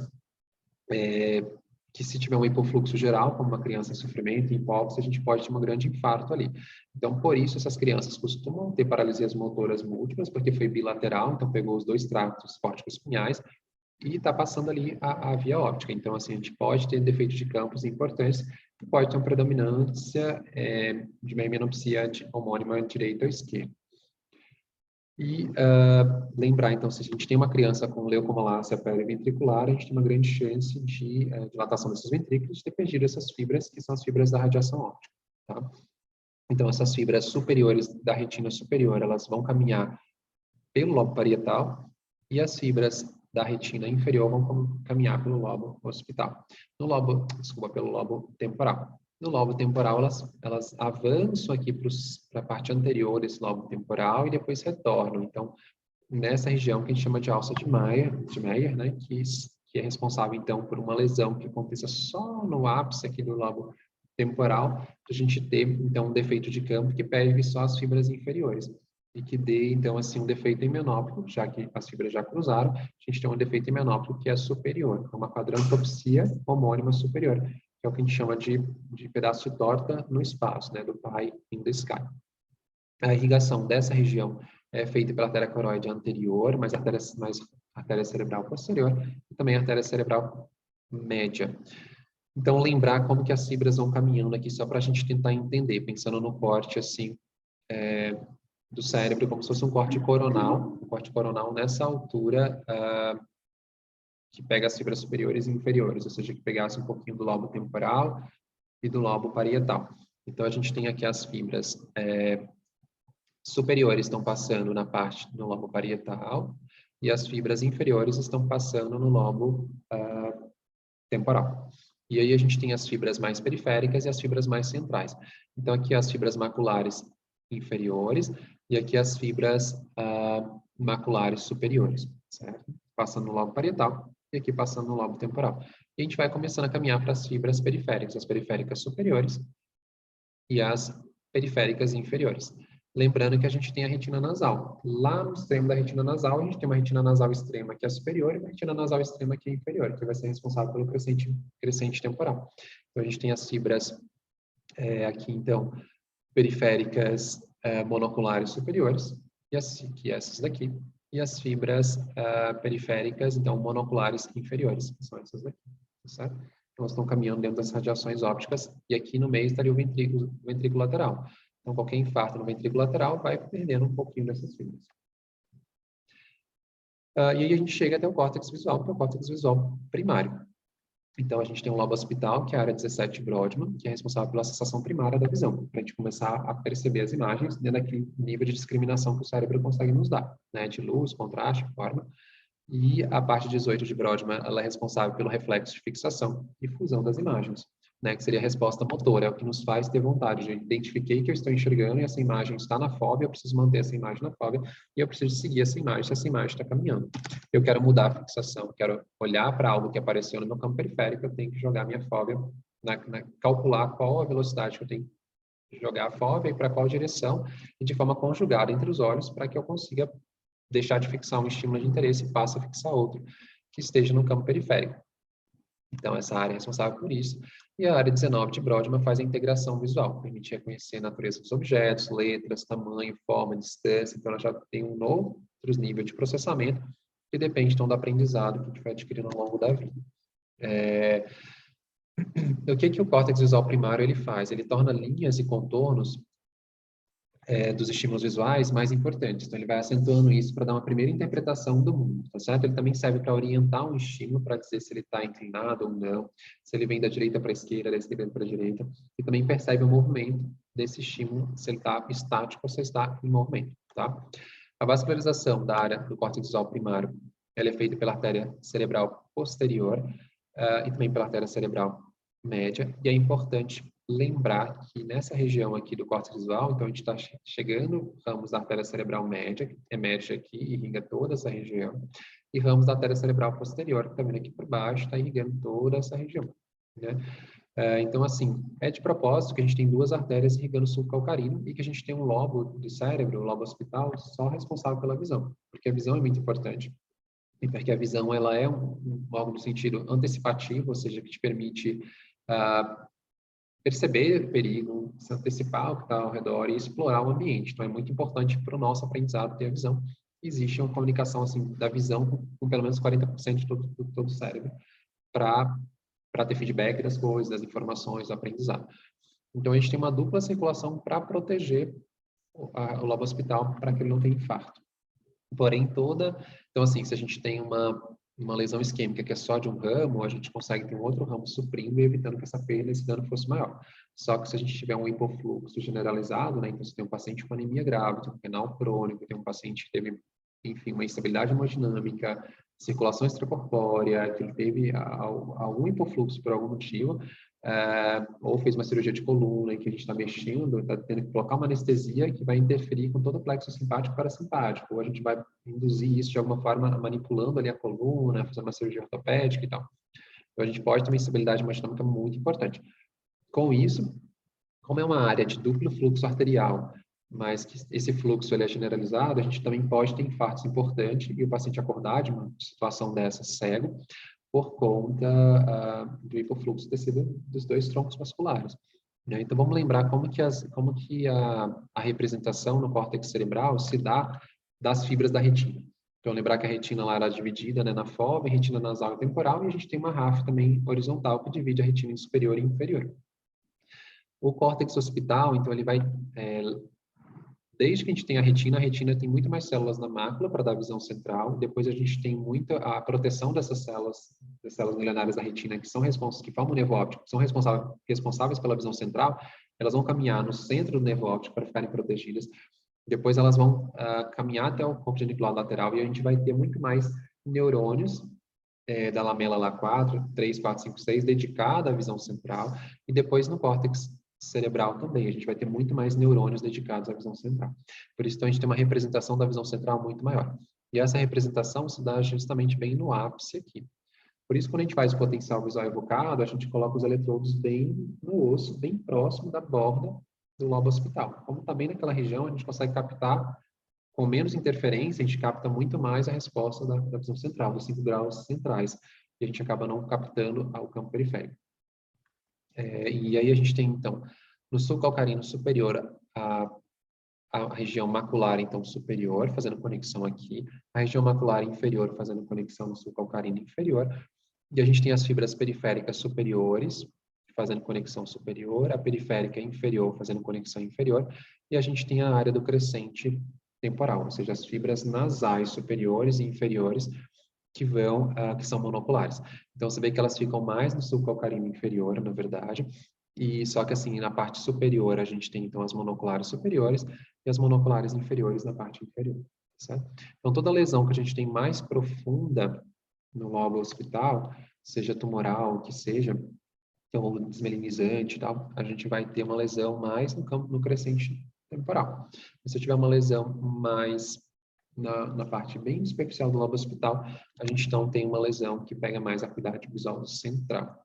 que se tiver um hipofluxo geral, como uma criança em sofrimento, em hipóxia, a gente pode ter um grande infarto ali. Então, por isso, essas crianças costumam ter paralisias motoras múltiplas, porque foi bilateral, então pegou os dois tractos córticos pinhais e está passando ali a via óptica. Então, assim, a gente pode ter defeitos de campos importantes, que pode ter uma predominância de uma hemenopsia homônima direita ou esquerda. E lembrar, então, se a gente tem uma criança com leucomalácia periventricular, a gente tem uma grande chance de dilatação desses ventrículos, de ter perdido essas fibras, que são as fibras da radiação óptica. Tá? Então, essas fibras superiores da retina superior, elas vão caminhar pelo lobo parietal, e as fibras da retina inferior vão caminhar pelo lobo occipital. Pelo lobo temporal. No lobo temporal, elas avançam aqui para a parte anterior desse lobo temporal e depois retornam. Então, nessa região que a gente chama de alça de Meyer, né, que é responsável, então, por uma lesão que aconteça só no ápice aqui do lobo temporal, a gente ter, então, um defeito de campo que perde só as fibras inferiores e que dê, então, assim, um defeito hemenóptico, já que as fibras já cruzaram, a gente tem um defeito hemenóptico que é superior, uma quadrantopsia homônima superior, que é o que a gente chama de pedaço de torta no espaço, né, do pie in the sky. A irrigação dessa região é feita pela artéria coroide anterior, mais artéria cerebral posterior, e também a artéria cerebral média. Então, lembrar como que as fibras vão caminhando aqui, só para a gente tentar entender, pensando no corte, assim, do cérebro, como se fosse um corte coronal nessa altura, que pega as fibras superiores e inferiores, ou seja, que pegasse um pouquinho do lobo temporal e do lobo parietal. Então, a gente tem aqui as fibras superiores estão passando no lobo parietal e as fibras inferiores estão passando no lobo temporal. E aí a gente tem as fibras mais periféricas e as fibras mais centrais. Então, aqui as fibras maculares inferiores e aqui as fibras maculares superiores, certo? Passando no lobo parietal e aqui passando no lobo temporal. E a gente vai começando a caminhar para as fibras periféricas, as periféricas superiores e as periféricas inferiores. Lembrando que a gente tem a retina nasal. Lá no extremo da retina nasal, a gente tem uma retina nasal extrema que é superior e uma retina nasal extrema que é inferior, que vai ser responsável pelo crescente temporal. Então, a gente tem as fibras aqui, então, periféricas monoculares superiores, que essas daqui, e as fibras periféricas, então, monoculares inferiores, que são essas daqui, certo? Então, elas estão caminhando dentro das radiações ópticas, e aqui no meio estaria o ventrículo lateral. Então, qualquer infarto no ventrículo lateral vai perdendo um pouquinho dessas fibras. E aí a gente chega até o córtex visual, que é o córtex visual primário. Então, a gente tem um lobo occipital, que é a área 17 de Brodmann, que é responsável pela sensação primária da visão, para a gente começar a perceber as imagens dentro daquele nível de discriminação que o cérebro consegue nos dar, né, de luz, contraste, forma. E a parte 18 de Brodmann, ela é responsável pelo reflexo de fixação e fusão das imagens, né, que seria a resposta motora, é o que nos faz ter vontade. Eu identifiquei que eu estou enxergando e essa imagem está na fóvea, eu preciso manter essa imagem na fóvea e eu preciso seguir essa imagem se essa imagem está caminhando. Eu quero mudar a fixação, quero olhar para algo que apareceu no meu campo periférico, eu tenho que jogar minha fóvea, calcular qual a velocidade que eu tenho que jogar a fóvea e para qual direção, e de forma conjugada entre os olhos, para que eu consiga deixar de fixar um estímulo de interesse e passe a fixar outro que esteja no campo periférico. Então, essa área é responsável por isso. E a área 19 de Brodmann faz a integração visual, permite reconhecer a natureza dos objetos, letras, tamanho, forma, distância. Então, ela já tem um novo nível de processamento que depende, então, do aprendizado que a gente vai adquirindo ao longo da vida. O que o córtex visual primário ele faz? Ele torna linhas e contornos dos estímulos visuais mais importantes. Então, ele vai acentuando isso para dar uma primeira interpretação do mundo, tá certo? Ele também serve para orientar um estímulo, para dizer se ele está inclinado ou não, se ele vem da direita para a esquerda, da esquerda para a direita, e também percebe o movimento desse estímulo, se ele está estático ou se ele está em movimento, tá? A vascularização da área do córtex visual primário, ela é feita pela artéria cerebral posterior e também pela artéria cerebral média, e é importante lembrar que nessa região aqui do córtex visual, então a gente está chegando ramos da artéria cerebral média, que emerge aqui e irriga toda essa região, e ramos da artéria cerebral posterior, que está vindo aqui por baixo, está irrigando toda essa região, né? Então, assim, é de propósito que a gente tem duas artérias irrigando o sulco calcarino e que a gente tem um lobo do cérebro, o lobo occipital, só responsável pela visão, porque a visão é muito importante. porque a visão ela é algo no sentido antecipativo, ou seja, que te permite perceber o perigo, se antecipar ao que está ao redor e explorar o ambiente. Então, é muito importante para o nosso aprendizado ter a visão. Existe uma comunicação assim da visão com pelo menos 40% de todo o cérebro para ter feedback das coisas, das informações, do aprendizado. Então, a gente tem uma dupla circulação para proteger o lobo occipital para que ele não tenha infarto. Porém, então assim, se a gente tem uma lesão isquêmica que é só de um ramo, a gente consegue ter um outro ramo suprindo e evitando que essa perda, esse dano fosse maior. Só que se a gente tiver um hipofluxo generalizado, né, então você tem um paciente com anemia grave, tem um renal crônico, tem um paciente que teve, enfim, uma instabilidade hemodinâmica, circulação extracorpórea, que ele teve algum hipofluxo por algum motivo, ou fez uma cirurgia de coluna em que a gente está mexendo, está tendo que colocar uma anestesia que vai interferir com todo o plexo simpático e parasimpático, ou a gente vai induzir isso de alguma forma manipulando ali a coluna, fazendo uma cirurgia ortopédica e tal. Então a gente pode ter uma instabilidade hemodinâmica muito importante. Com isso, como é uma área de duplo fluxo arterial, mas que esse fluxo ele é generalizado, a gente também pode ter infartos importantes e o paciente acordar de uma situação dessa cego, por conta do hipofluxo tecido dos dois troncos musculares. Né? Então, vamos lembrar como que a representação no córtex cerebral se dá das fibras da retina. Então, lembrar que a retina lá era dividida, né, na fova, retina nasal e temporal, e a gente tem uma ráfia também horizontal que divide a retina em superior e inferior. O córtex occipital, então, ele vai desde que a gente tem a retina tem muito mais células na mácula para dar visão central. Depois a gente tem muita a proteção dessas células, das células milionárias da retina, que formam o nervo óptico, que são responsáveis pela visão central. Elas vão caminhar no centro do nervo óptico para ficarem protegidas. Depois elas vão caminhar até o corpo genicular lateral e a gente vai ter muito mais neurônios da lamela lá 4, 3, 4, 5, 6, dedicada à visão central. E depois no córtex cerebral também, a gente vai ter muito mais neurônios dedicados à visão central. Por isso, então, a gente tem uma representação da visão central muito maior. E essa representação se dá justamente bem no ápice aqui. Por isso, quando a gente faz o potencial visual evocado, a gente coloca os eletrodos bem no osso, bem próximo da borda do lobo occipital. Como está bem naquela região, a gente consegue captar com menos interferência, a gente capta muito mais a resposta da visão central, dos 5 graus centrais. E a gente acaba não captando o campo periférico. E aí a gente tem, então, no sulcalcarino superior, a região macular, então, superior, fazendo conexão aqui, a região macular inferior, fazendo conexão no sulcalcarino inferior, e a gente tem as fibras periféricas superiores, fazendo conexão superior, a periférica inferior, fazendo conexão inferior, e a gente tem a área do crescente temporal, ou seja, as fibras nasais superiores e inferiores, que são monoculares. Então, você vê que elas ficam mais no sulcalcarino inferior, na verdade, e só que assim, na parte superior, a gente tem então as monoculares superiores e as monoculares inferiores na parte inferior, certo? Então, toda lesão que a gente tem mais profunda no lobo occipital, seja tumoral, o que seja, ou desmelinizante e tal, a gente vai ter uma lesão mais no crescente temporal. Se eu tiver uma lesão mais na parte bem superficial do lobo occipital, a gente então tem uma lesão que pega mais a acuidade visual central.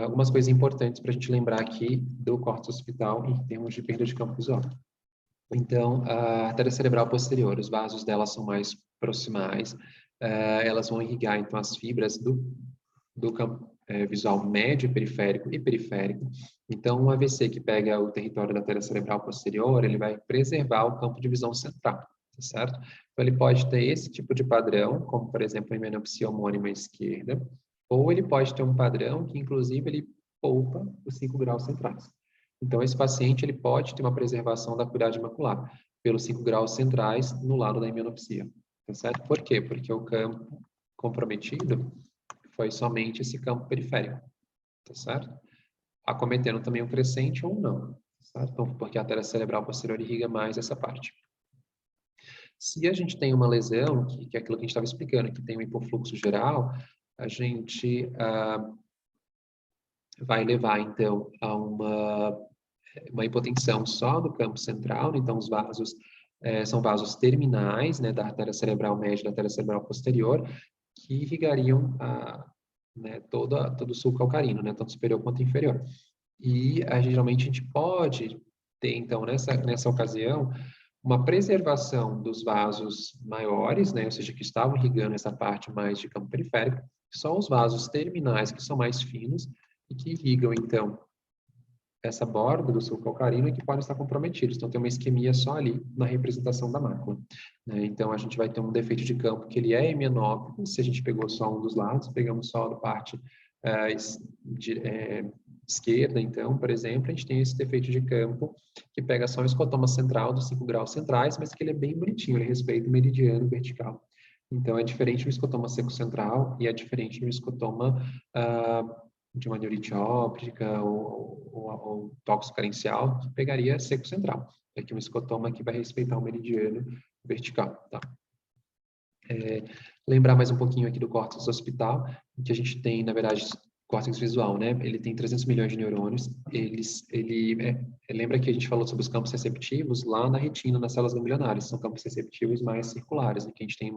Algumas coisas importantes para a gente lembrar aqui do córtex occipital em termos de perda de campo visual. Então, a artéria cerebral posterior, os vasos dela são mais proximais, elas vão irrigar então as fibras do campo visual médio, periférico e periférico. Então, um AVC que pega o território da artéria cerebral posterior, ele vai preservar o campo de visão central, tá certo? Então, ele pode ter esse tipo de padrão, como, por exemplo, a himenopsia homônima esquerda, ou ele pode ter um padrão que, inclusive, ele poupa os 5 graus centrais. Então, esse paciente ele pode ter uma preservação da acuidade macular pelos 5 graus centrais no lado da himenopsia, tá certo? Por quê? Porque o campo comprometido foi somente esse campo periférico, tá certo? Acometendo também o crescente ou não, tá certo? Então, porque a artéria cerebral posterior irriga mais essa parte. Se a gente tem uma lesão, que é aquilo que a gente estava explicando, que tem um hipofluxo geral, a gente vai levar, então, a uma hipotensão só do campo central, então os vasos são vasos terminais, né, da artéria cerebral média e da artéria cerebral posterior, que irrigariam todo o sulco calcarino, né, tanto superior quanto inferior. E geralmente a gente pode ter, então, nessa ocasião, uma preservação dos vasos maiores, né, ou seja, que estavam irrigando essa parte mais de campo periférico, só os vasos terminais, que são mais finos, e que irrigam, então, essa borda do sulco calcarino e que podem estar comprometidos. Então, tem uma isquemia só ali na representação da mácula, né? Então, a gente vai ter um defeito de campo que ele é hemianópico, se a gente pegou só um dos lados, pegamos só a parte esquerda, então, por exemplo, a gente tem esse defeito de campo que pega só o escotoma central dos 5 graus centrais, mas que ele é bem bonitinho, ele respeita o meridiano vertical. Então, é diferente do escotoma seco central e é diferente do escotoma de uma neurite óptica ou tóxico carencial, que pegaria seco central. É que um escotoma que vai respeitar o meridiano vertical, tá? Lembrar mais um pouquinho aqui do córtex hospital, que a gente tem, na verdade, córtex visual, né? Ele tem 300 milhões de neurônios. Lembra que a gente falou sobre os campos receptivos lá na retina, nas células ganglionares. São campos receptivos mais circulares, né? Que a gente tem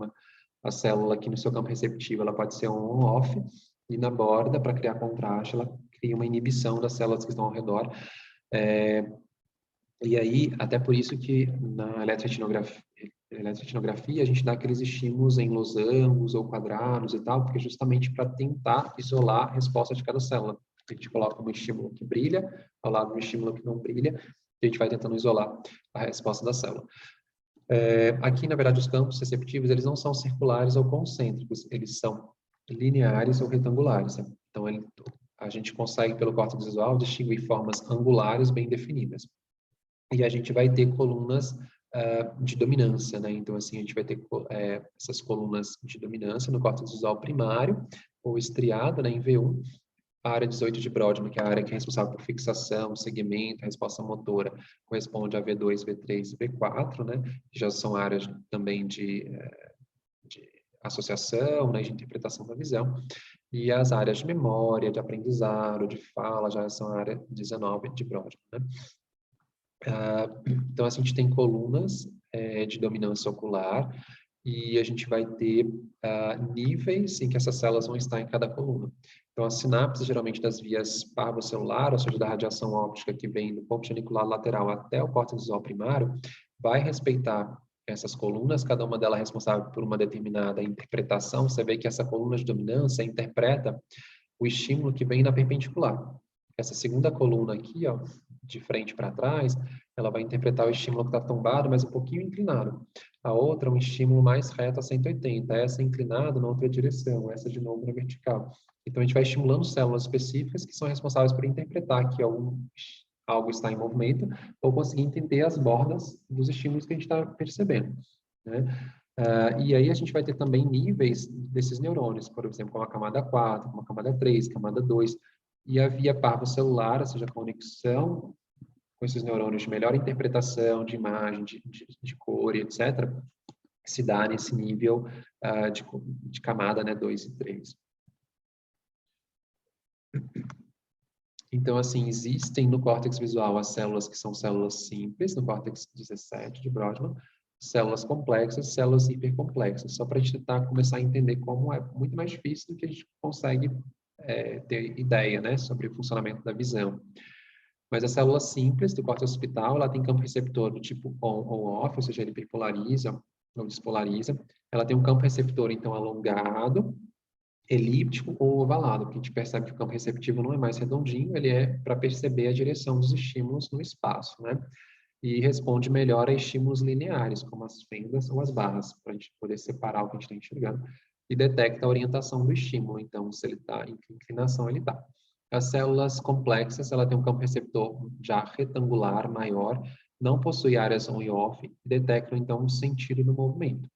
a célula aqui no seu campo receptivo, ela pode ser on-off, e na borda, para criar contraste, ela cria uma inibição das células que estão ao redor. E aí, até por isso que na eletroretinografia a gente dá aqueles estímulos em losangos ou quadrados e tal, porque justamente para tentar isolar a resposta de cada célula. A gente coloca um estímulo que brilha ao lado do estímulo que não brilha, e a gente vai tentando isolar a resposta da célula. Aqui, na verdade, os campos receptivos, eles não são circulares ou concêntricos, eles são lineares ou retangulares. Né? Então, a gente consegue, pelo córtex visual, distinguir formas angulares bem definidas. E a gente vai ter colunas de dominância, né? Então, assim, a gente vai ter essas colunas de dominância no córtex visual primário, ou estriado, né, em V1, a área 18 de Brodmann, que é a área que é responsável por fixação, segmento, resposta motora, corresponde a V2, V3 e V4, né? Que já são áreas também de associação, né, de interpretação da visão. E as áreas de memória, de aprendizado, de fala, já são a área 19 de Brodmann, né? Então, assim, a gente tem colunas de dominância ocular e a gente vai ter níveis em que essas células vão estar em cada coluna. Então, as sinapses, geralmente, das vias parvocelular, ou seja, da radiação óptica que vem do ponto genicular lateral até o córtex visual primário, vai respeitar essas colunas, cada uma delas é responsável por uma determinada interpretação. Você vê que essa coluna de dominância interpreta o estímulo que vem na perpendicular. Essa segunda coluna aqui, ó, de frente para trás, ela vai interpretar o estímulo que está tombado, mas um pouquinho inclinado. A outra, um estímulo mais reto a 180. Essa inclinada na outra direção, essa de novo na vertical. Então, a gente vai estimulando células específicas que são responsáveis por interpretar que algo está em movimento ou conseguir entender as bordas dos estímulos que a gente está percebendo, né? E aí a gente vai ter também níveis desses neurônios, por exemplo, como a camada 4, como a camada 3, camada 2, e a via parvocelular, ou seja, a conexão com esses neurônios de melhor interpretação de imagem, de cor, etc., se dá nesse nível de camada, né, 2 e 3. Então, assim, existem no córtex visual as células que são células simples, no córtex 17 de Brodmann, células complexas, células hipercomplexas, só para a gente tentar começar a entender como é muito mais difícil do que a gente consegue ter ideia, né, sobre o funcionamento da visão. Mas a célula simples do córtex hospital, ela tem campo receptor do tipo on ou off, ou seja, ele bipolariza ou despolariza. Ela tem um campo receptor, então, alongado, elíptico ou ovalado, porque a gente percebe que o campo receptivo não é mais redondinho, ele é para perceber a direção dos estímulos no espaço, né? E responde melhor a estímulos lineares, como as fendas ou as barras, para a gente poder separar o que a gente está enxergando, e detecta a orientação do estímulo, então, se ele está em que inclinação ele está. As células complexas, ela tem um campo receptor já retangular, maior, não possui áreas on e off, e detectam, então, o sentido do movimento,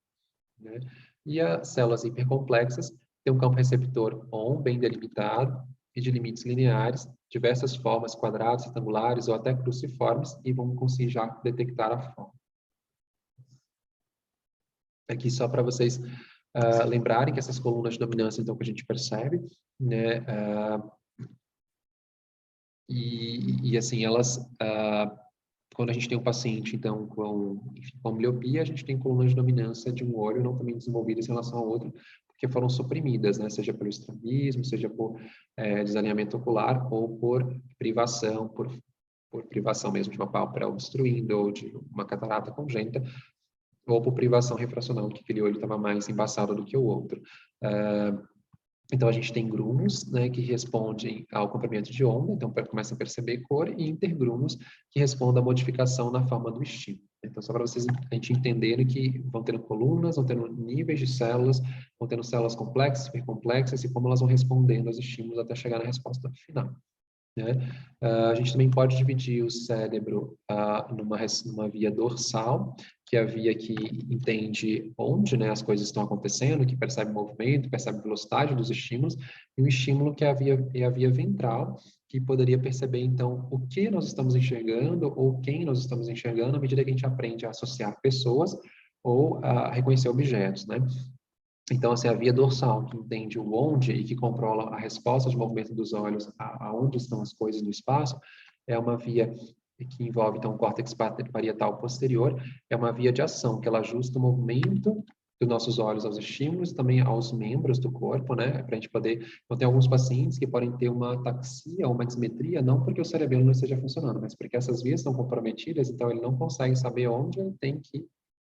né? E as células hipercomplexas têm um campo receptor on, bem delimitado, e de limites lineares, diversas formas, quadrados, retangulares ou até cruciformes, e vão conseguir já detectar a forma. Aqui só para vocês lembrarem que essas colunas de dominância, então, que a gente percebe, né, e assim, elas, quando a gente tem um paciente, então, com miopia, a gente tem colunas de dominância de um olho não também desenvolvidas em relação ao outro, porque foram suprimidas, né? Seja pelo estrabismo, seja por desalinhamento ocular ou por privação, por por privação mesmo de uma pálpebra obstruindo ou de uma catarata congênita, ou por privação refracional, que aquele olho estava mais embaçado do que o outro. Então, a gente tem grumos, né, que respondem ao comprimento de onda, então começa a perceber cor, e intergrumos, que respondem à modificação na forma do estímulo. Então, só para vocês a gente entenderem que vão tendo colunas, vão tendo níveis de células, vão tendo células complexas, hipercomplexas, e como elas vão respondendo aos estímulos até chegar na resposta final. Né? A gente também pode dividir o cérebro numa via dorsal, que é a via que entende onde, né, as coisas estão acontecendo, que percebe movimento, percebe velocidade dos estímulos, e o estímulo que é a via ventral, que poderia perceber, então, o que nós estamos enxergando ou quem nós estamos enxergando à medida que a gente aprende a associar pessoas ou a reconhecer objetos, né? Então, assim, a via dorsal, que entende o onde e que controla a resposta de movimento dos olhos aonde estão as coisas no espaço, é uma via que envolve, então, o córtex parietal posterior, é uma via de ação, que ela ajusta o movimento dos nossos olhos aos estímulos, também aos membros do corpo, né, para a gente poder... Então, tem alguns pacientes que podem ter uma ataxia ou uma dismetria, não porque o cerebelo não esteja funcionando, mas porque essas vias estão comprometidas, então ele não consegue saber onde ele tem que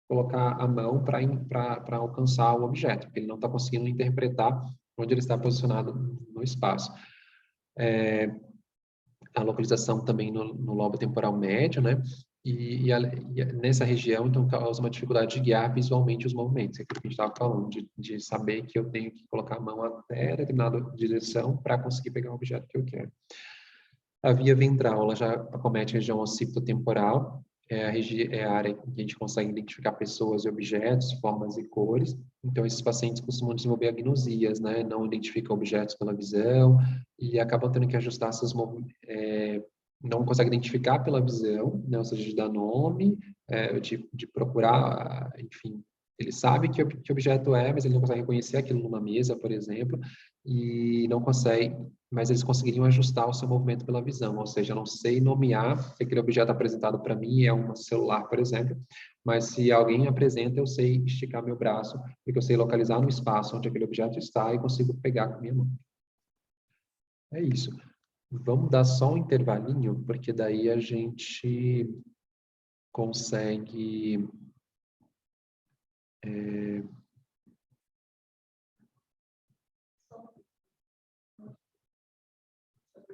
colocar a mão para alcançar o objeto, porque ele não está conseguindo interpretar onde ele está posicionado no espaço. A localização também no lobo temporal médio, né? E nessa região, então, causa uma dificuldade de guiar visualmente os movimentos. É aquilo que a gente estava falando, de saber que eu tenho que colocar a mão até determinada direção para conseguir pegar o objeto que eu quero. A via ventral, ela já acomete a região occipitotemporal, é a área em que a gente consegue identificar pessoas e objetos, formas e cores. Então, esses pacientes costumam desenvolver agnosias, né? Não identificam objetos pela visão e acabam tendo que ajustar seus movimentos. Não consegue identificar pela visão, né? Ou seja, de dar nome, de procurar, enfim. Ele sabe que objeto é, mas ele não consegue reconhecer aquilo numa mesa, por exemplo, e não consegue, mas eles conseguiriam ajustar o seu movimento pela visão, ou seja, eu não sei nomear se aquele objeto apresentado para mim é um celular, por exemplo, mas se alguém apresenta, eu sei esticar meu braço, porque eu sei localizar no espaço onde aquele objeto está e consigo pegar com a minha mão. É isso. Vamos dar só um intervalinho, porque daí a gente consegue